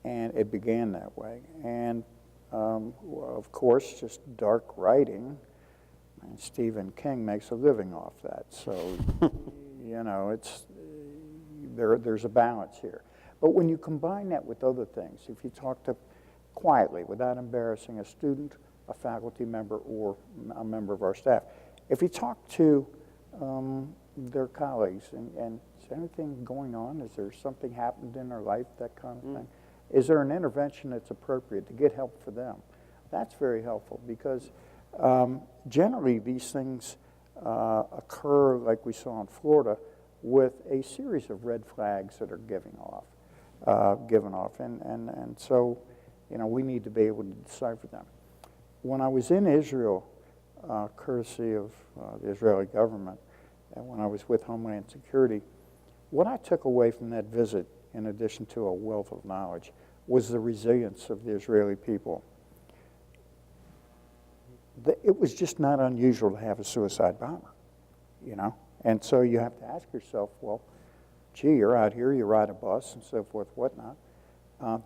And it began that way. And of course, just dark writing, and Stephen King makes a living off that. So, you know, there's a balance here. But when you combine that with other things, if you talk to quietly, without embarrassing a student, a faculty member, or a member of our staff, if you talk to their colleagues and is anything going on? Is there something happened in their life, that kind of thing? Is there an intervention that's appropriate to get help for them? That's very helpful because generally these things occur, like we saw in Florida, with a series of red flags that are given off. And so, you know, we need to be able to decipher them. When I was in Israel, courtesy of the Israeli government, and when I was with Homeland Security, what I took away from that visit, in addition to a wealth of knowledge, was the resilience of the Israeli people. It was just not unusual to have a suicide bomber, you know? And so you have to ask yourself, well, gee, you're out here, you ride a bus and so forth, whatnot.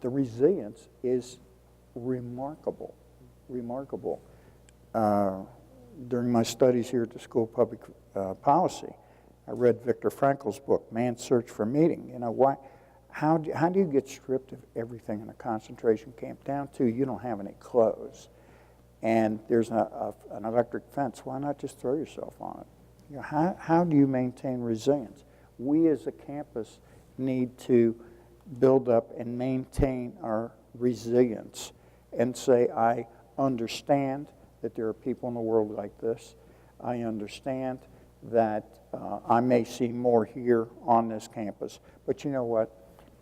The resilience is remarkable, remarkable. During my studies here at the School of Public Policy, I read Viktor Frankl's book, Man's Search for Meaning. You know, how do you get stripped of everything in a concentration camp down to you don't have any clothes? And there's an electric fence. Why not just throw yourself on it? You know, how do you maintain resilience? We as a campus need to build up and maintain our resilience and say, I understand that there are people in the world like this. I understand that I may see more here on this campus, but you know what?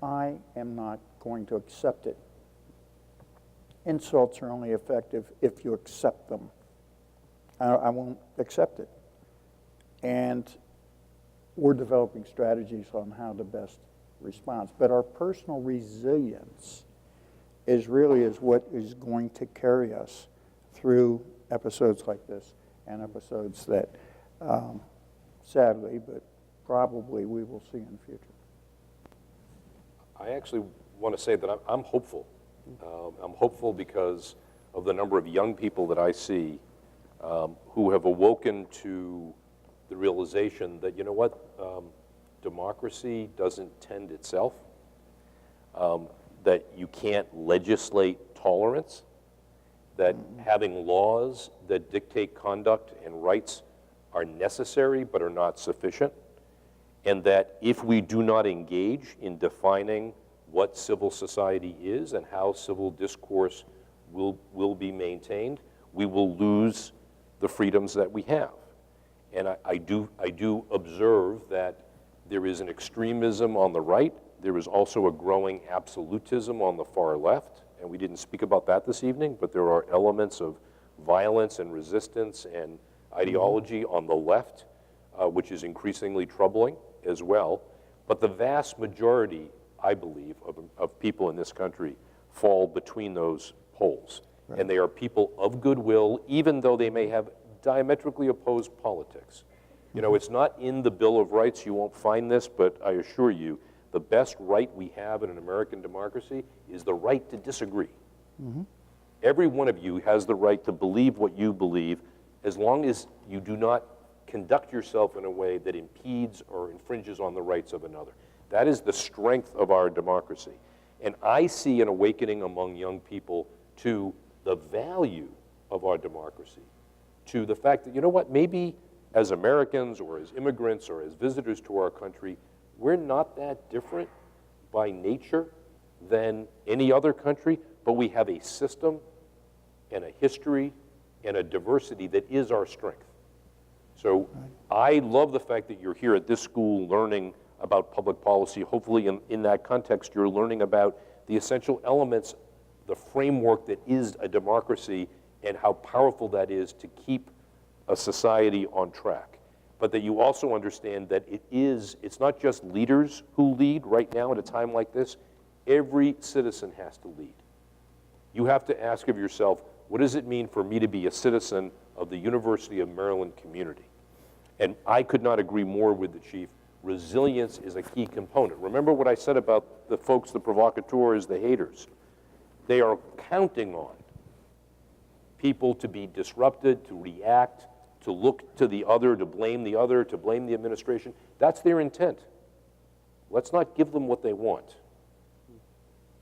I am not going to accept it. Insults are only effective if you accept them. I won't accept it. And we're developing strategies on how to best respond. But our personal resilience is what is going to carry us through episodes like this and episodes that, sadly, but probably we will see in the future. I actually want to say that I'm hopeful. I'm hopeful because of the number of young people that I see who have awoken to the realization that, you know what, democracy doesn't tend itself, that you can't legislate tolerance, that having laws that dictate conduct and rights are necessary but are not sufficient, and that if we do not engage in defining what civil society is and how civil discourse will be maintained, we will lose the freedoms that we have. And I do observe that there is an extremism on the right. There is also a growing absolutism on the far left. And we didn't speak about that this evening, but there are elements of violence and resistance and ideology on the left, which is increasingly troubling as well. But the vast majority, I believe, of people in this country fall between those poles. Right. And they are people of goodwill, even though they may have diametrically opposed politics. You know, it's not in the Bill of Rights, you won't find this, but I assure you, the best right we have in an American democracy is the right to disagree. Mm-hmm. Every one of you has the right to believe what you believe, as long as you do not conduct yourself in a way that impedes or infringes on the rights of another. That is the strength of our democracy. And I see an awakening among young people to the value of our democracy, to the fact that, you know what, maybe as Americans or as immigrants or as visitors to our country, we're not that different by nature than any other country, but we have a system and a history and a diversity that is our strength. So I love the fact that you're here at this school learning about public policy. Hopefully in that context, you're learning about the essential elements, the framework that is a democracy, and how powerful that is to keep a society on track. But that you also understand that it's not just leaders who lead right now at a time like this. Every citizen has to lead. You have to ask of yourself, what does it mean for me to be a citizen of the University of Maryland community? And I could not agree more with the chief. Resilience is a key component. Remember what I said about the folks, the provocateurs, the haters. They are counting on people to be disrupted, to react, to look to the other, to blame the other, to blame the administration. That's their intent. Let's not give them what they want.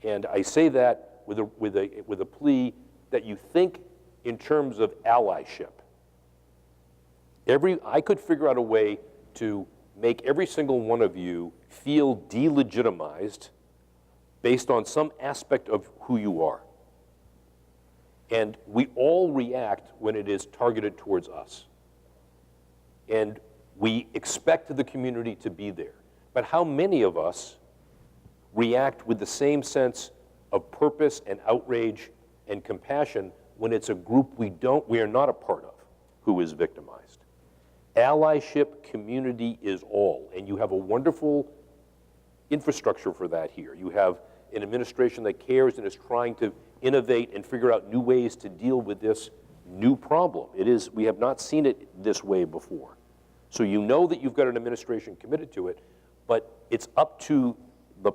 And I say that with a plea that you think in terms of allyship. I could figure out a way to make every single one of you feel delegitimized based on some aspect of who you are. And we all react when it is targeted towards us. And we expect the community to be there. But how many of us react with the same sense of purpose and outrage and compassion when it's a group we are not a part of who is victimized? Allyship, community is all, and you have a wonderful infrastructure for that here. You have an administration that cares and is trying to innovate and figure out new ways to deal with this new problem. We have not seen it this way before. So you know that you've got an administration committed to it, but it's up to the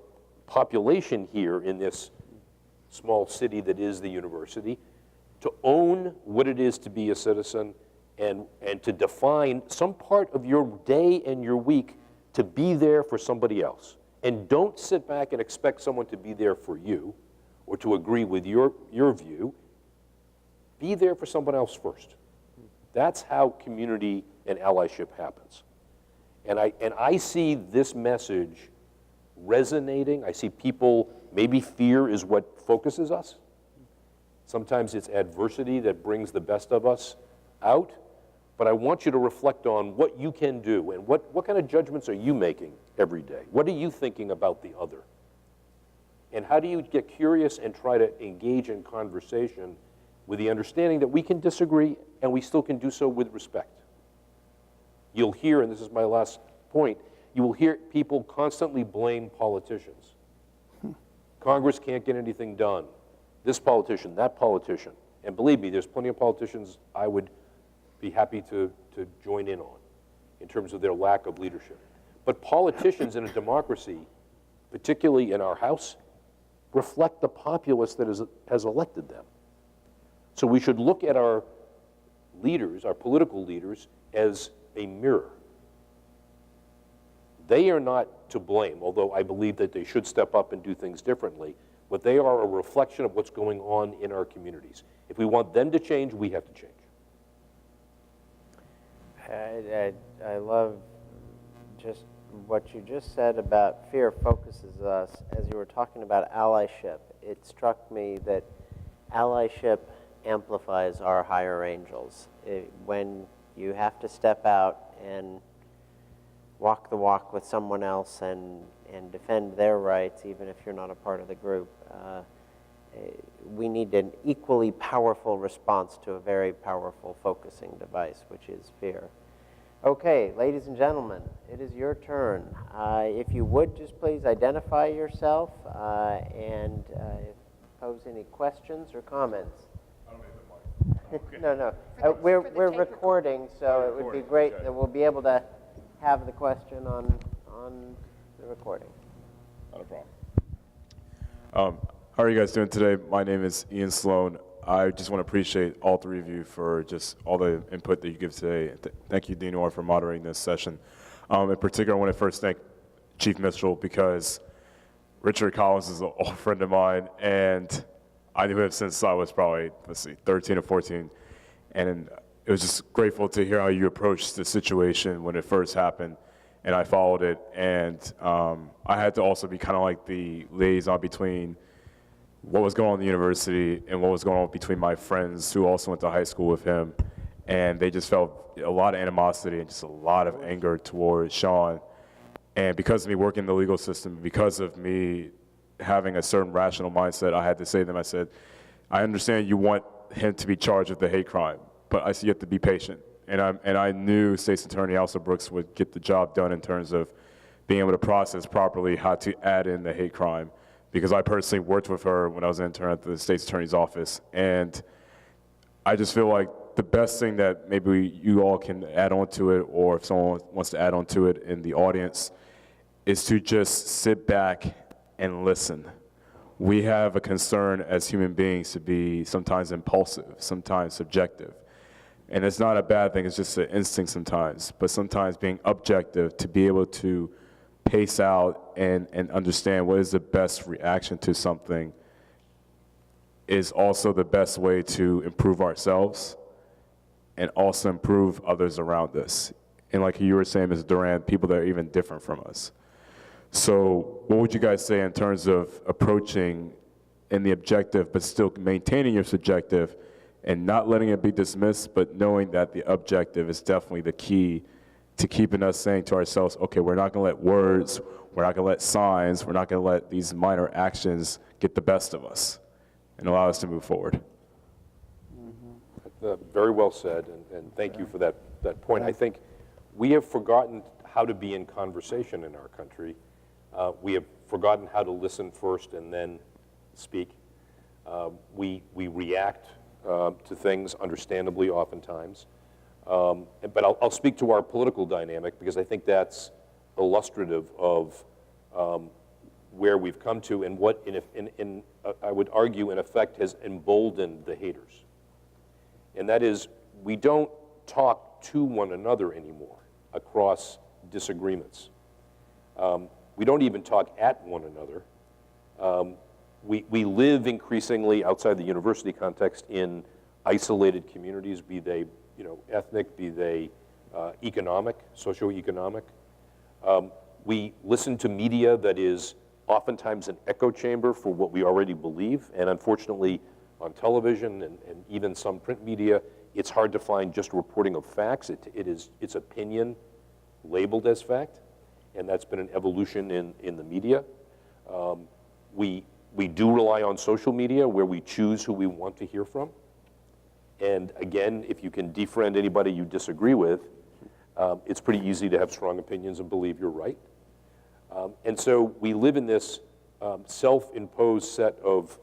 population here in this small city that is the university to own what it is to be a citizen and to define some part of your day and your week to be there for somebody else. And don't sit back and expect someone to be there for you or to agree with your view. Be there for someone else first. That's how community and allyship happens. And I see this message resonating. I see people, maybe fear is what focuses us. Sometimes it's adversity that brings the best of us out. But I want you to reflect on what you can do and what kind of judgments are you making every day? What are you thinking about the other? And how do you get curious and try to engage in conversation with the understanding that we can disagree and we still can do so with respect? You'll hear, and this is my last point, you will hear people constantly blame politicians. Congress can't get anything done. This politician, that politician. And believe me, there's plenty of politicians I would be happy to join in terms of their lack of leadership. But politicians in a democracy, particularly in our House, reflect the populace that has elected them. So we should look at our leaders, our political leaders, as a mirror. They are not to blame, although I believe that they should step up and do things differently, but they are a reflection of what's going on in our communities. If we want them to change, we have to change. I love just what you just said about fear focuses us. As you were talking about allyship, it struck me that allyship amplifies our higher angels. When you have to step out and walk the walk with someone else and defend their rights, even if you're not a part of the group, we need an equally powerful response to a very powerful focusing device, which is fear. Okay, ladies and gentlemen, it is your turn. If you would just please identify yourself and pose any questions or comments. I don't need the mic. Okay. No. We're recording, so it would be great that we'll be able to have the question on the recording. Not a problem. How are you guys doing today? My name is Ian Sloan. I just want to appreciate all three of you for just all the input that you give today. Thank you, Dean Orr, for moderating this session. In particular, I want to first thank Chief Mitchell because Richard Collins is an old friend of mine, and I knew him since I was probably, 13 or 14. And it was just grateful to hear how you approached the situation when it first happened, and I followed it. And I had to also be kind of like the liaison between what was going on in the university and what was going on between my friends who also went to high school with him. And they just felt a lot of animosity and just a lot of anger towards Sean. And because of me working in the legal system, because of me having a certain rational mindset, I had to say to them, I said, I understand you want him to be charged with the hate crime, but I see you have to be patient. And I knew State's Attorney Elsa Brooks would get the job done in terms of being able to process properly how to add in the hate crime, because I personally worked with her when I was an intern at the State's Attorney's office. And I just feel like the best thing that maybe you all can add on to it, or if someone wants to add on to it in the audience, is to just sit back and listen. We have a concern as human beings to be sometimes impulsive, sometimes subjective. And it's not a bad thing, it's just an instinct sometimes. But sometimes being objective, to be able to pace out and understand what is the best reaction to something is also the best way to improve ourselves and also improve others around us. And like you were saying, Ms. Durant, people that are even different from us. So what would you guys say in terms of approaching in the objective but still maintaining your subjective and not letting it be dismissed, but knowing that the objective is definitely the key to keeping us saying to ourselves, okay, we're not going to let words, we're not going to let signs, we're not going to let these minor actions get the best of us and allow us to move forward. Very well said, and thank you for that point. I think we have forgotten how to be in conversation in our country. We have forgotten how to listen first and then speak. We react to things understandably oftentimes. But I'll speak to our political dynamic because I think that's illustrative of where we've come to and what, I would argue, in effect, has emboldened the haters. And that is, we don't talk to one another anymore across disagreements. We don't even talk at one another. We live increasingly outside the university context in isolated communities, be they ethnic, be they economic, socioeconomic. We listen to media that is oftentimes an echo chamber for what we already believe, and unfortunately on television and even some print media, it's hard to find just reporting of facts. It's opinion labeled as fact, and that's been an evolution in the media. We do rely on social media where we choose who we want to hear from. And again, if you can defriend anybody you disagree with, it's pretty easy to have strong opinions and believe you're right. And so we live in this self-imposed set of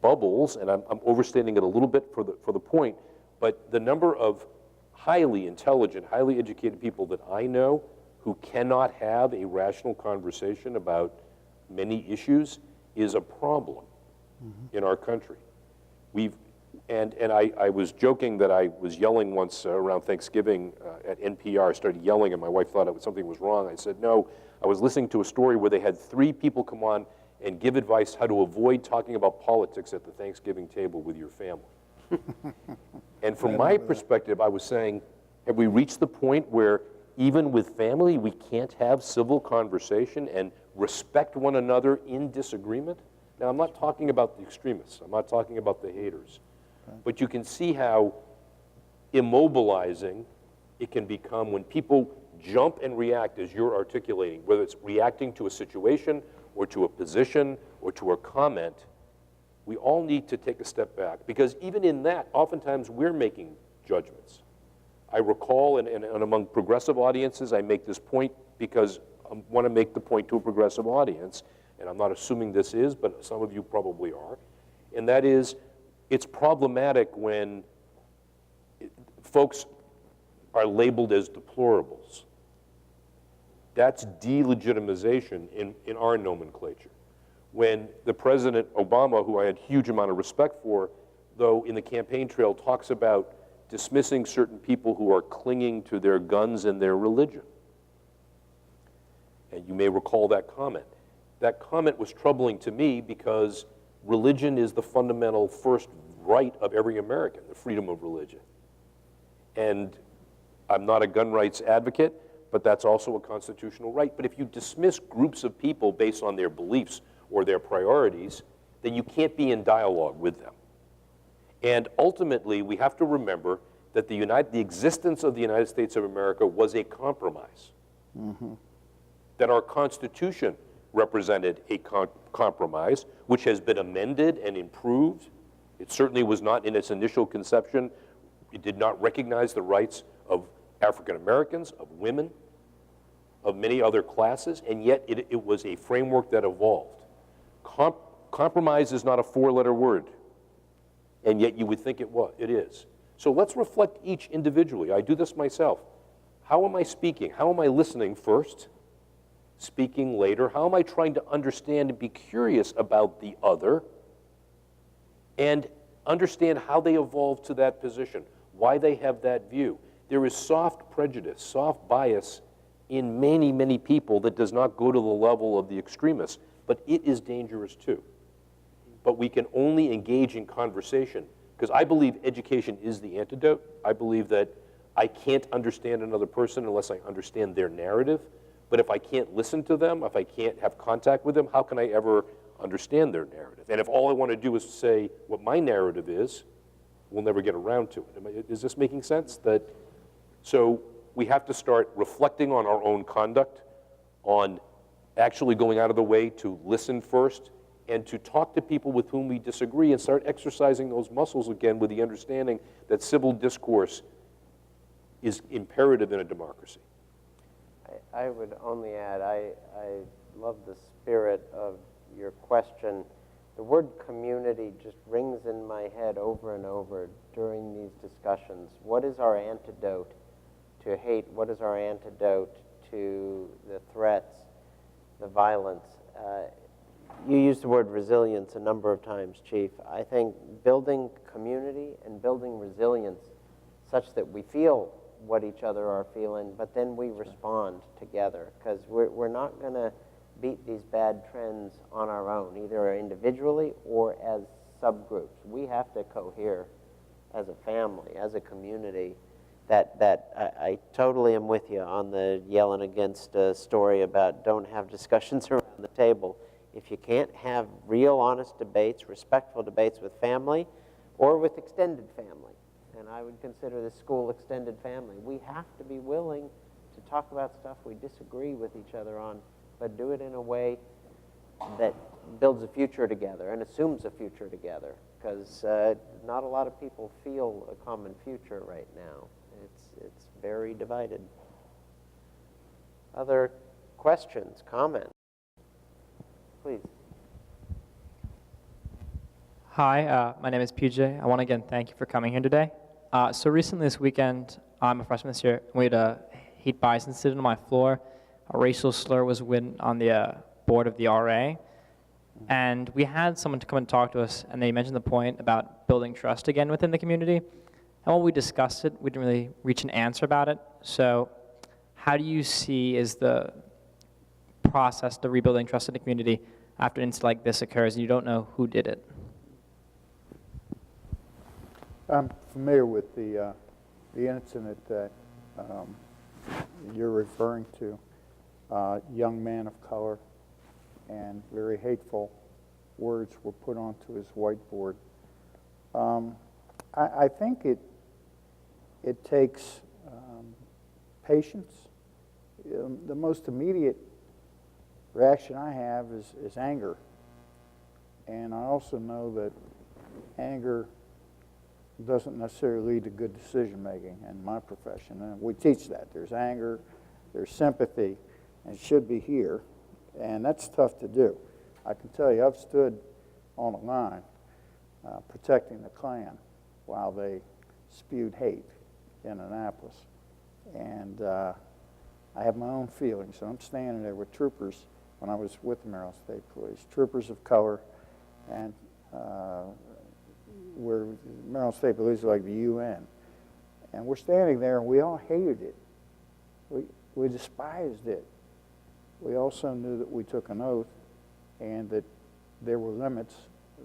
bubbles, and I'm overstating it a little bit for the point, but the number of highly intelligent, highly educated people that I know who cannot have a rational conversation about many issues is a problem in our country. I was joking that I was yelling once around Thanksgiving at NPR. I started yelling and my wife thought something was wrong. I said, no, I was listening to a story where they had 3 people come on and give advice how to avoid talking about politics at the Thanksgiving table with your family. And from my perspective, I was saying, have we reached the point where even with family, we can't have civil conversation and respect one another in disagreement? Now, I'm not talking about the extremists. I'm not talking about the haters. But you can see how immobilizing it can become when people jump and react as you're articulating, whether it's reacting to a situation or to a position or to a comment. We all need to take a step back, because even in that, oftentimes we're making judgments. I recall, and among progressive audiences, I make this point because I want to make the point to a progressive audience, and I'm not assuming this is, but some of you probably are, and that is, it's problematic when folks are labeled as deplorables. That's delegitimization in our nomenclature. When the President Obama, who I had a huge amount of respect for, though in the campaign trail talks about dismissing certain people who are clinging to their guns and their religion. And you may recall that comment. That comment was troubling to me because religion is the fundamental first right of every American, the freedom of religion. And I'm not a gun rights advocate, but that's also a constitutional right. But if you dismiss groups of people based on their beliefs or their priorities, then you can't be in dialogue with them. And ultimately, we have to remember that the existence of the United States of America was a compromise. That our Constitution represented a compromise, which has been amended and improved. It certainly was not in its initial conception. It did not recognize the rights of African Americans, of women, of many other classes, and yet it was a framework that evolved. Compromise is not a four-letter word, and yet you would think it is. So let's reflect each individually. I do this myself. How am I speaking? How am I listening first? Speaking later? How am I trying to understand and be curious about the other? And understand how they evolved to that position, why they have that view. There is soft prejudice, soft bias in many, many people that does not go to the level of the extremists, but it is dangerous too. But we can only engage in conversation, because I believe education is the antidote. I believe that I can't understand another person unless I understand their narrative. But if I can't listen to them, if I can't have contact with them, how can I ever understand their narrative? And if all I want to do is say what my narrative is, we'll never get around to it. Is this making sense? So we have to start reflecting on our own conduct, on actually going out of the way to listen first, and to talk to people with whom we disagree, and start exercising those muscles again with the understanding that civil discourse is imperative in a democracy. I would only add, I love the spirit of your question. The word community just rings in my head over and over during these discussions. What is our antidote to hate? What is our antidote to the threats, the violence? You used the word resilience a number of times, Chief. I think building community and building resilience such that we feel what each other are feeling, but then we respond together, because we're not going to beat these bad trends on our own, either individually or as subgroups. We have to cohere as a family, as a community. I totally am with you on the yelling against a story about don't have discussions around the table. If you can't have real, honest debates, respectful debates with family or with extended family, and I would consider this school extended family, we have to be willing to talk about stuff we disagree with each other on, but do it in a way that builds a future together and assumes a future together, because not a lot of people feel a common future right now. It's very divided. Other questions, comments? Please. Hi, my name is PJ. I want to again thank you for coming here today. So recently this weekend, I'm a freshman this year, we had a hate bias incident on my floor. A racial slur was written on the board of the RA. And we had someone to come and talk to us, and they mentioned the point about building trust again within the community. And when we discussed it, we didn't really reach an answer about it. So how do you see is the process to rebuilding trust in the community after an incident like this occurs and you don't know who did it? I'm familiar with the incident that you're referring to. Young man of color, and very hateful words were put onto his whiteboard. I think it takes patience. The most immediate reaction I have is anger. And I also know that anger doesn't necessarily lead to good decision making in my profession. And we teach that. There's anger, there's sympathy, and it should be here. And that's tough to do. I can tell you, I've stood on a line protecting the Klan while they spewed hate in Annapolis. And I have my own feelings. So I'm standing there with troopers when I was with the Maryland State Police, troopers of color, and where Maryland State Police is like the UN. And we're standing there, and we all hated it. We despised it. We also knew that we took an oath and that there were limits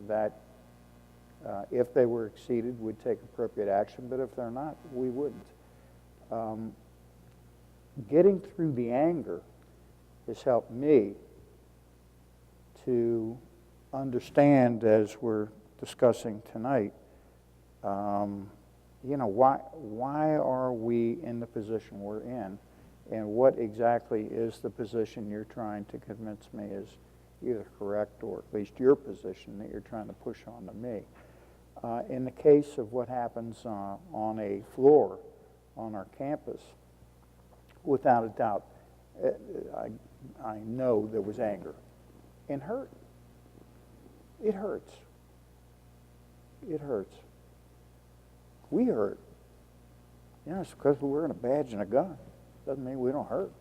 that if they were exceeded, we'd take appropriate action, but if they're not, we wouldn't. Getting through the anger has helped me to understand, as we're discussing tonight, why are we in the position we're in, and what exactly is the position you're trying to convince me is either correct or at least your position that you're trying to push on to me. In the case of what happens on a floor on our campus, without a doubt, I know there was anger and hurt. It hurts. It hurts. We hurt. It's because we're wearing a badge and a gun. Doesn't mean we don't hurt.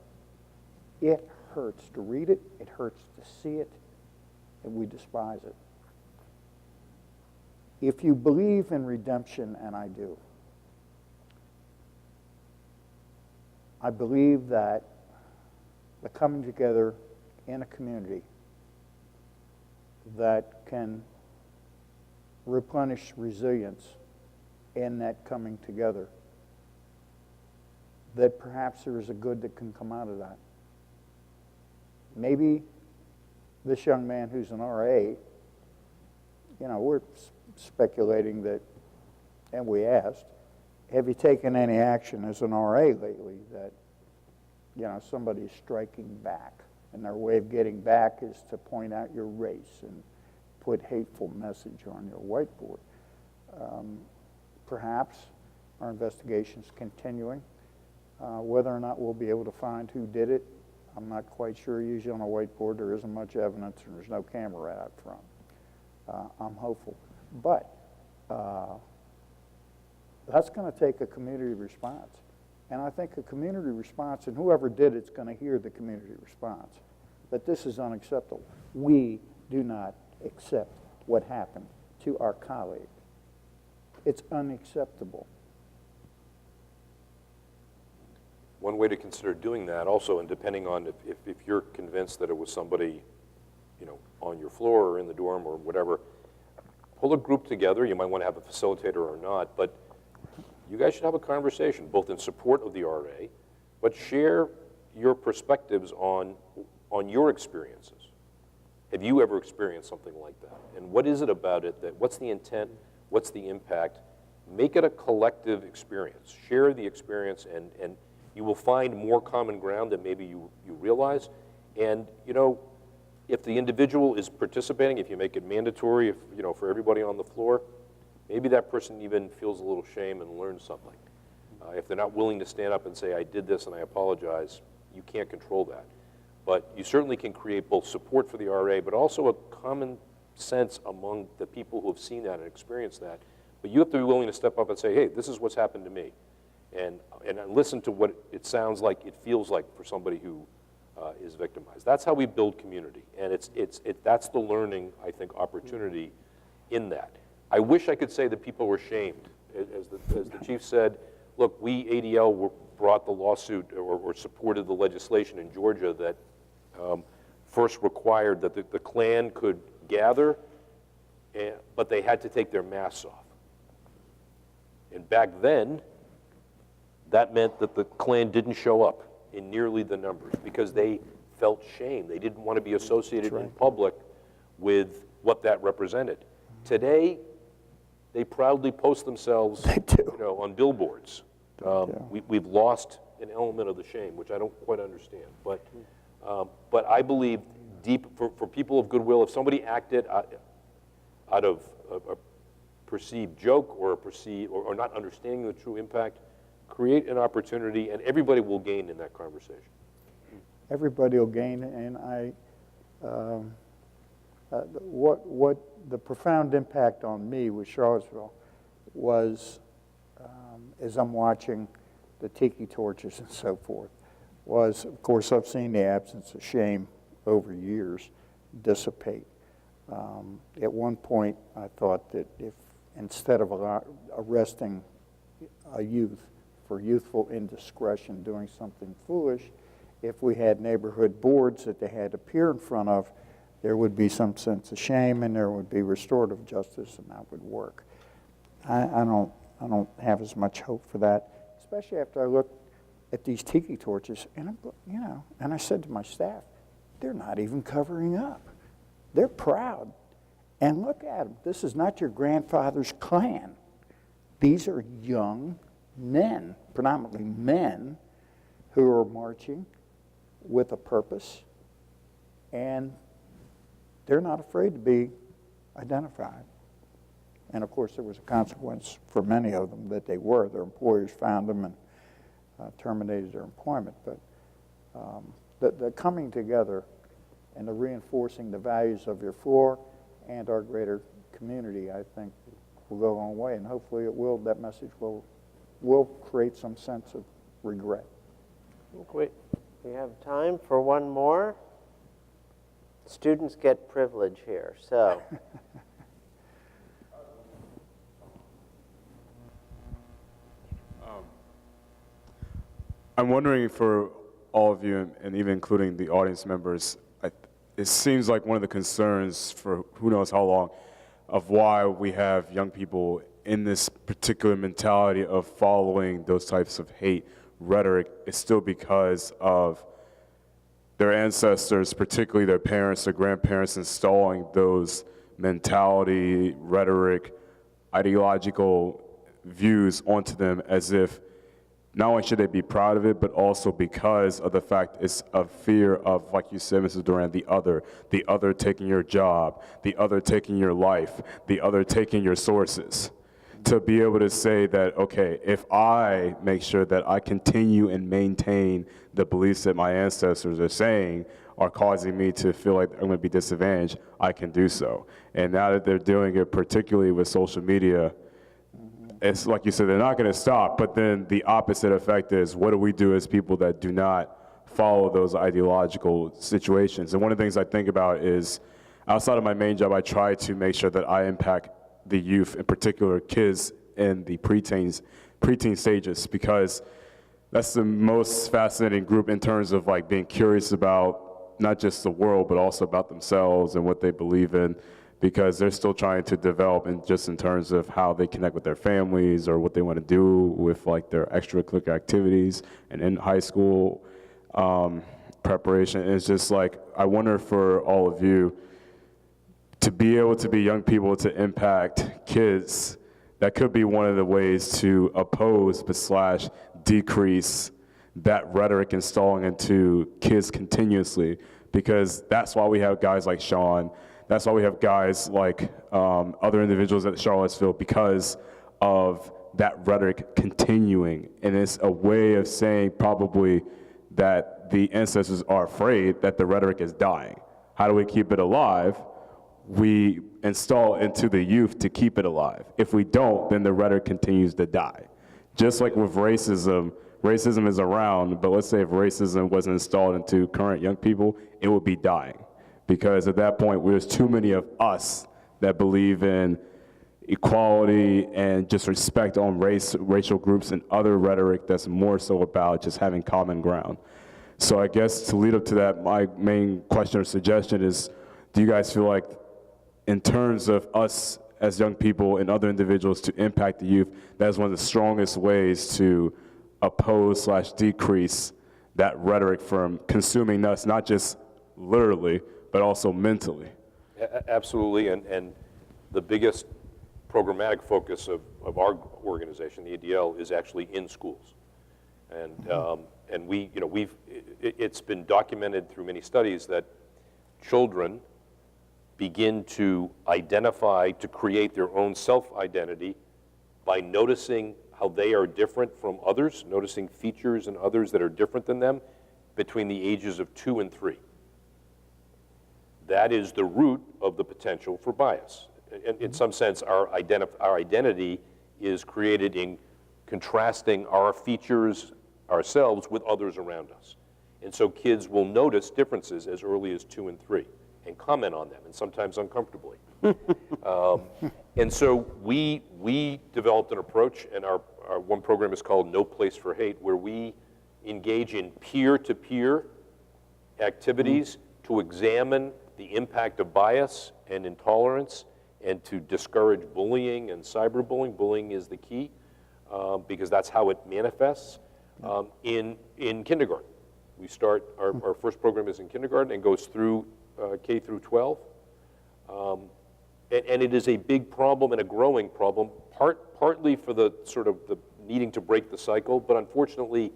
It hurts to read it. It hurts to see it. And we despise it. If you believe in redemption, and I do, I believe that the coming together in a community that can replenish resilience in that coming together, that perhaps there is a good that can come out of that. Maybe this young man who's an RA, we're speculating that, and we asked, have you taken any action as an RA lately that, somebody's striking back, and their way of getting back is to point out your race and put hateful message on your whiteboard. Perhaps our investigation's continuing. Whether or not we'll be able to find who did it, I'm not quite sure. Usually on a whiteboard there isn't much evidence and there's no camera out front. I'm hopeful. But that's going to take a community response. And I think a community response, and whoever did it's going to hear the community response, that this is unacceptable. We do not accept what happened to our colleague. It's unacceptable. One way to consider doing that also, and depending on if you're convinced that it was somebody, on your floor or in the dorm or whatever, pull a group together. You might want to have a facilitator or not, but you guys should have a conversation, both in support of the RA, but share your perspectives on your experiences. Have you ever experienced something like that? And what is it about it what's the intent? What's the impact? Make it a collective experience. Share the experience, and you will find more common ground than maybe you realize. And, if the individual is participating, if you make it mandatory, for everybody on the floor, maybe that person even feels a little shame and learns something. If they're not willing to stand up and say, I did this and I apologize, you can't control that. But you certainly can create both support for the RA, but also a common sense among the people who have seen that and experienced that. But you have to be willing to step up and say, hey, this is what's happened to me. And listen to what it sounds like, it feels like for somebody who is victimized. That's how we build community. And that's the learning, I think, opportunity in that. I wish I could say that people were shamed. As the chief said, look, we, ADL, brought the lawsuit or supported the legislation in Georgia that first required that the Klan could gather, but they had to take their masks off. And back then, that meant that the Klan didn't show up in nearly the numbers because they felt shame. They didn't want to be associated in public with what that represented. Today, they proudly post themselves They do. you know, on billboards. We've lost an element of the shame, which I don't quite understand. But I believe deep, for people of goodwill, if somebody acted out of a perceived joke or or not understanding the true impact, create an opportunity and everybody will gain in that conversation. Everybody will gain, and what the profound impact on me with Charlottesville was, as I'm watching the tiki torches and so forth, was, of course, I've seen the absence of shame over years dissipate. At one point, I thought that if instead of arresting a youth for youthful indiscretion doing something foolish, if we had neighborhood boards that they had to appear in front of, there would be some sense of shame and there would be restorative justice, and that would work. I don't have as much hope for that, especially after I looked at these tiki torches, and and I said to my staff, they're not even covering up. They're proud. And look at them. This is not your grandfather's Klan. These are young men, predominantly men, who are marching with a purpose, and they're not afraid to be identified. And of course, there was a consequence for many of them that they were. Their employers found them and terminated their employment. But the coming together and the reinforcing the values of your floor and our greater community, I think, will go a long way. And hopefully that message will create some sense of regret. Okay. We have time for one more. Students get privilege here, so. I'm wondering for all of you, and even including the audience members, it seems like one of the concerns for who knows how long of why we have young people in this particular mentality of following those types of hate rhetoric is still because of their ancestors, particularly their parents, their grandparents, installing those mentality, rhetoric, ideological views onto them, as if not only should they be proud of it, but also because of the fact it's a fear of, like you said, Mrs. Duran, the other taking your job, the other taking your life, the other taking your sources. To be able to say that, okay, if I make sure that I continue and maintain the beliefs that my ancestors are saying are causing me to feel like I'm going to be disadvantaged, I can do so. And now that they're doing it, particularly with social media, it's like you said, they're not going to stop, but then the opposite effect is, what do we do as people that do not follow those ideological situations? And one of the things I think about is, outside of my main job, I try to make sure that I impact the youth, in particular kids in the preteen stages, because that's the most fascinating group in terms of like being curious about not just the world, but also about themselves and what they believe in, because they're still trying to develop in just in terms of how they connect with their families or what they want to do with like their extracurricular activities and in high school preparation. And it's just like, I wonder for all of you, to be able to be young people to impact kids, that could be one of the ways to oppose but / decrease that rhetoric installing into kids continuously, because that's why we have guys like Sean, that's why we have guys like other individuals at Charlottesville, because of that rhetoric continuing. And it's a way of saying probably that the ancestors are afraid that the rhetoric is dying. How do we keep it alive? We install into the youth to keep it alive. If we don't, then the rhetoric continues to die. Just like with racism, racism is around, but let's say if racism wasn't installed into current young people, it would be dying. Because at that point, there's too many of us that believe in equality and just respect on racial groups and other rhetoric that's more so about just having common ground. So I guess to lead up to that, my main question or suggestion is, do you guys feel like in terms of us as young people and other individuals to impact the youth, that is one of the strongest ways to oppose / decrease that rhetoric from consuming us, not just literally, but also mentally? Absolutely, and the biggest programmatic focus of our organization, the ADL, is actually in schools. And we, you know, it's been documented through many studies that children begin to identify, to create their own self-identity by noticing how they are different from others, noticing features in others that are different than them between the ages of 2 and 3. That is the root of the potential for bias. In some sense, our identity is created in contrasting our features ourselves with others around us. And so kids will notice differences as early as 2 and 3 and comment on them, and sometimes uncomfortably. And so we developed an approach, and our one program is called No Place for Hate, where we engage in peer-to-peer activities to examine the impact of bias and intolerance and to discourage bullying and cyberbullying. Bullying is the key because that's how it manifests in kindergarten. We start, our first program is in kindergarten and goes through K through 12. And it is a big problem and a growing problem, partly for the sort of the needing to break the cycle, but unfortunately,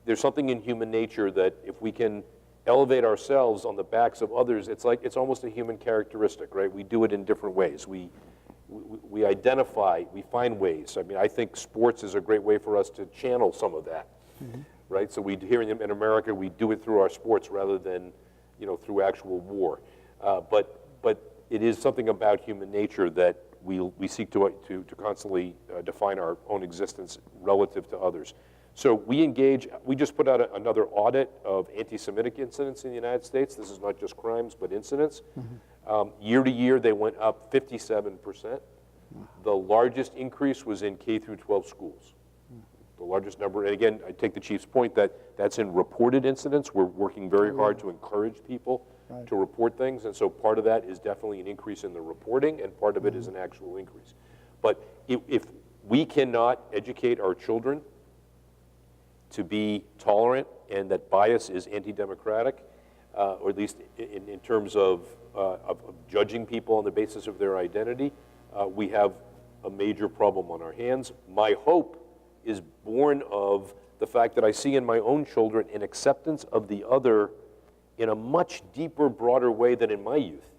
there's something in human nature that if we can elevate ourselves on the backs of others, it's almost a human characteristic, right? We do it in different ways. We identify, we find ways. I mean, I think sports is a great way for us to channel some of that, right? So here in America, we do it through our sports rather than, you know, through actual war. But it is something about human nature that we seek to constantly define our own existence relative to others. So we engage, we just put out another audit of anti-Semitic incidents in the United States. This is not just crimes, but incidents. Year to year, they went up 57%. The largest increase was in K through 12 schools. The largest number, and again, I take the chief's point that that's in reported incidents. We're working very hard to encourage people to report things, and so part of that is definitely an increase in the reporting, and part of it is an actual increase. But if we cannot educate our children to be tolerant and that bias is anti-democratic, or at least in terms of judging people on the basis of their identity, we have a major problem on our hands. My hope is born of the fact that I see in my own children an acceptance of the other in a much deeper, broader way than in my youth.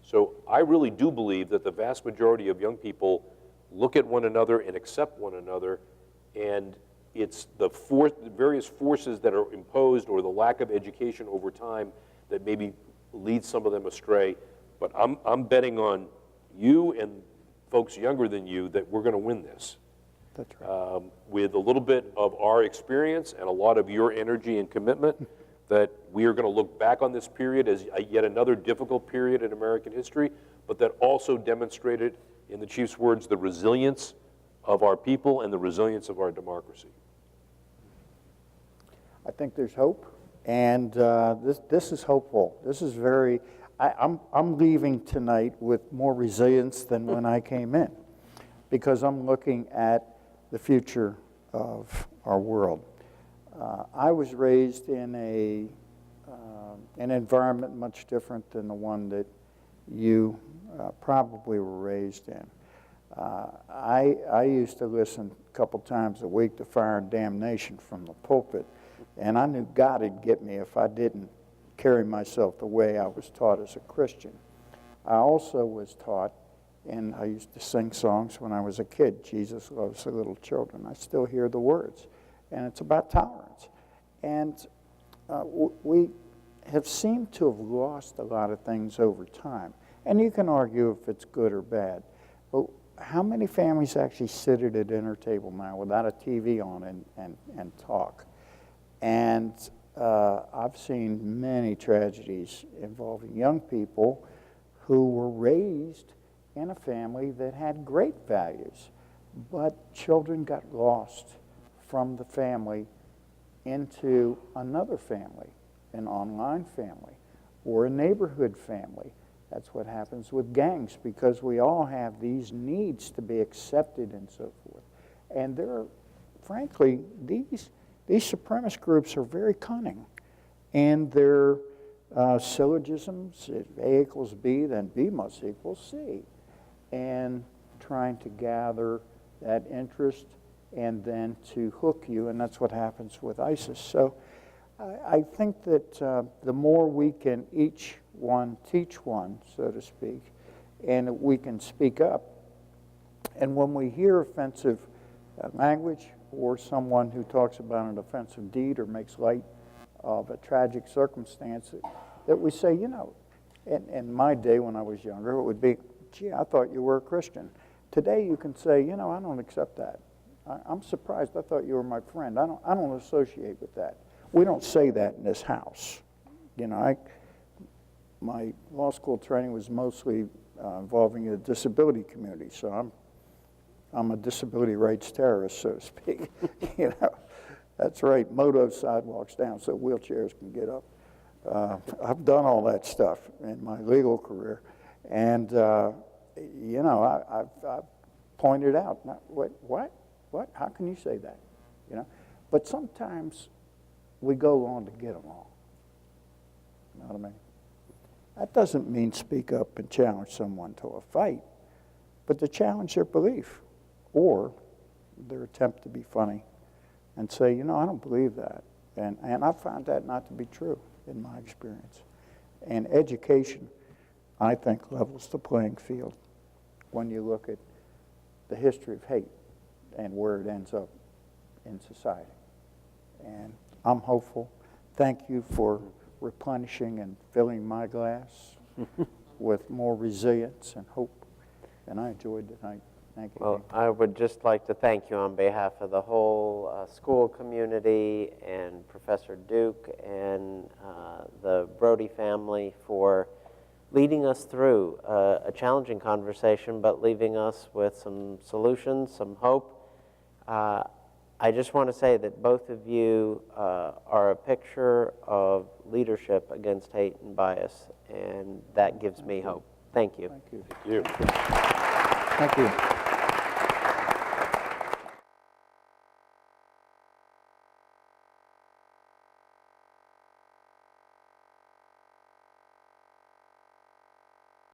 So I really do believe that the vast majority of young people look at one another and accept one another, and it's the various forces that are imposed or the lack of education over time that maybe leads some of them astray. But I'm betting on you and folks younger than you that we're going to win this. That's right. With a little bit of our experience and a lot of your energy and commitment, that we are going to look back on this period as yet another difficult period in American history, but that also demonstrated, in the chief's words, the resilience of our people and the resilience of our democracy. I think there's hope, and this is hopeful. This is very, I'm leaving tonight with more resilience than when I came in, because I'm looking at the future of our world. I was raised in an environment much different than the one that you probably were raised in. I used to listen a couple times a week to Fire and Damnation from the pulpit, and I knew God would get me if I didn't carry myself the way I was taught as a Christian. I also was taught, and I used to sing songs when I was a kid, Jesus loves the little children. I still hear the words, and it's about tolerance. And we have seemed to have lost a lot of things over time. And you can argue if it's good or bad, but how many families actually sit at a dinner table now without a TV on and talk? And I've seen many tragedies involving young people who were raised in a family that had great values, but children got lost from the family into another family, an online family, or a neighborhood family. That's what happens with gangs, because we all have these needs to be accepted and so forth. And frankly, these supremacist groups are very cunning. And their syllogisms, if A equals B, then B must equal C. And trying to gather that interest and then to hook you, and that's what happens with ISIS. So I think that the more we can each one teach one, so to speak, and we can speak up, and when we hear offensive language or someone who talks about an offensive deed or makes light of a tragic circumstance, that we say, you know, in my day when I was younger, it would be, gee, I thought you were a Christian. Today you can say, you know, I don't accept that. I'm surprised. I thought you were my friend. I don't associate with that. We don't say that in this house. You know, my law school training was mostly involving the disability community, so I'm a disability rights terrorist, so to speak. You know, that's right. Moto sidewalks down so wheelchairs can get up. I've done all that stuff in my legal career, and you know, I've pointed out, what? How can you say that? You know, but sometimes we go along to get along. You know what I mean? That doesn't mean speak up and challenge someone to a fight, but to challenge their belief or their attempt to be funny and say, you know, I don't believe that. And I found that not to be true in my experience. And education, I think, levels the playing field when you look at the history of hate and where it ends up in society. And I'm hopeful. Thank you for replenishing and filling my glass with more resilience and hope. And I enjoyed tonight. Thank you. Well, I would just like to thank you on behalf of the whole school community and Professor Duke and the Brody family for leading us through a challenging conversation, but leaving us with some solutions, some hope. I just want to say that both of you are a picture of leadership against hate and bias, and that gives me hope. Thank you. Thank you. Thank you. Thank you.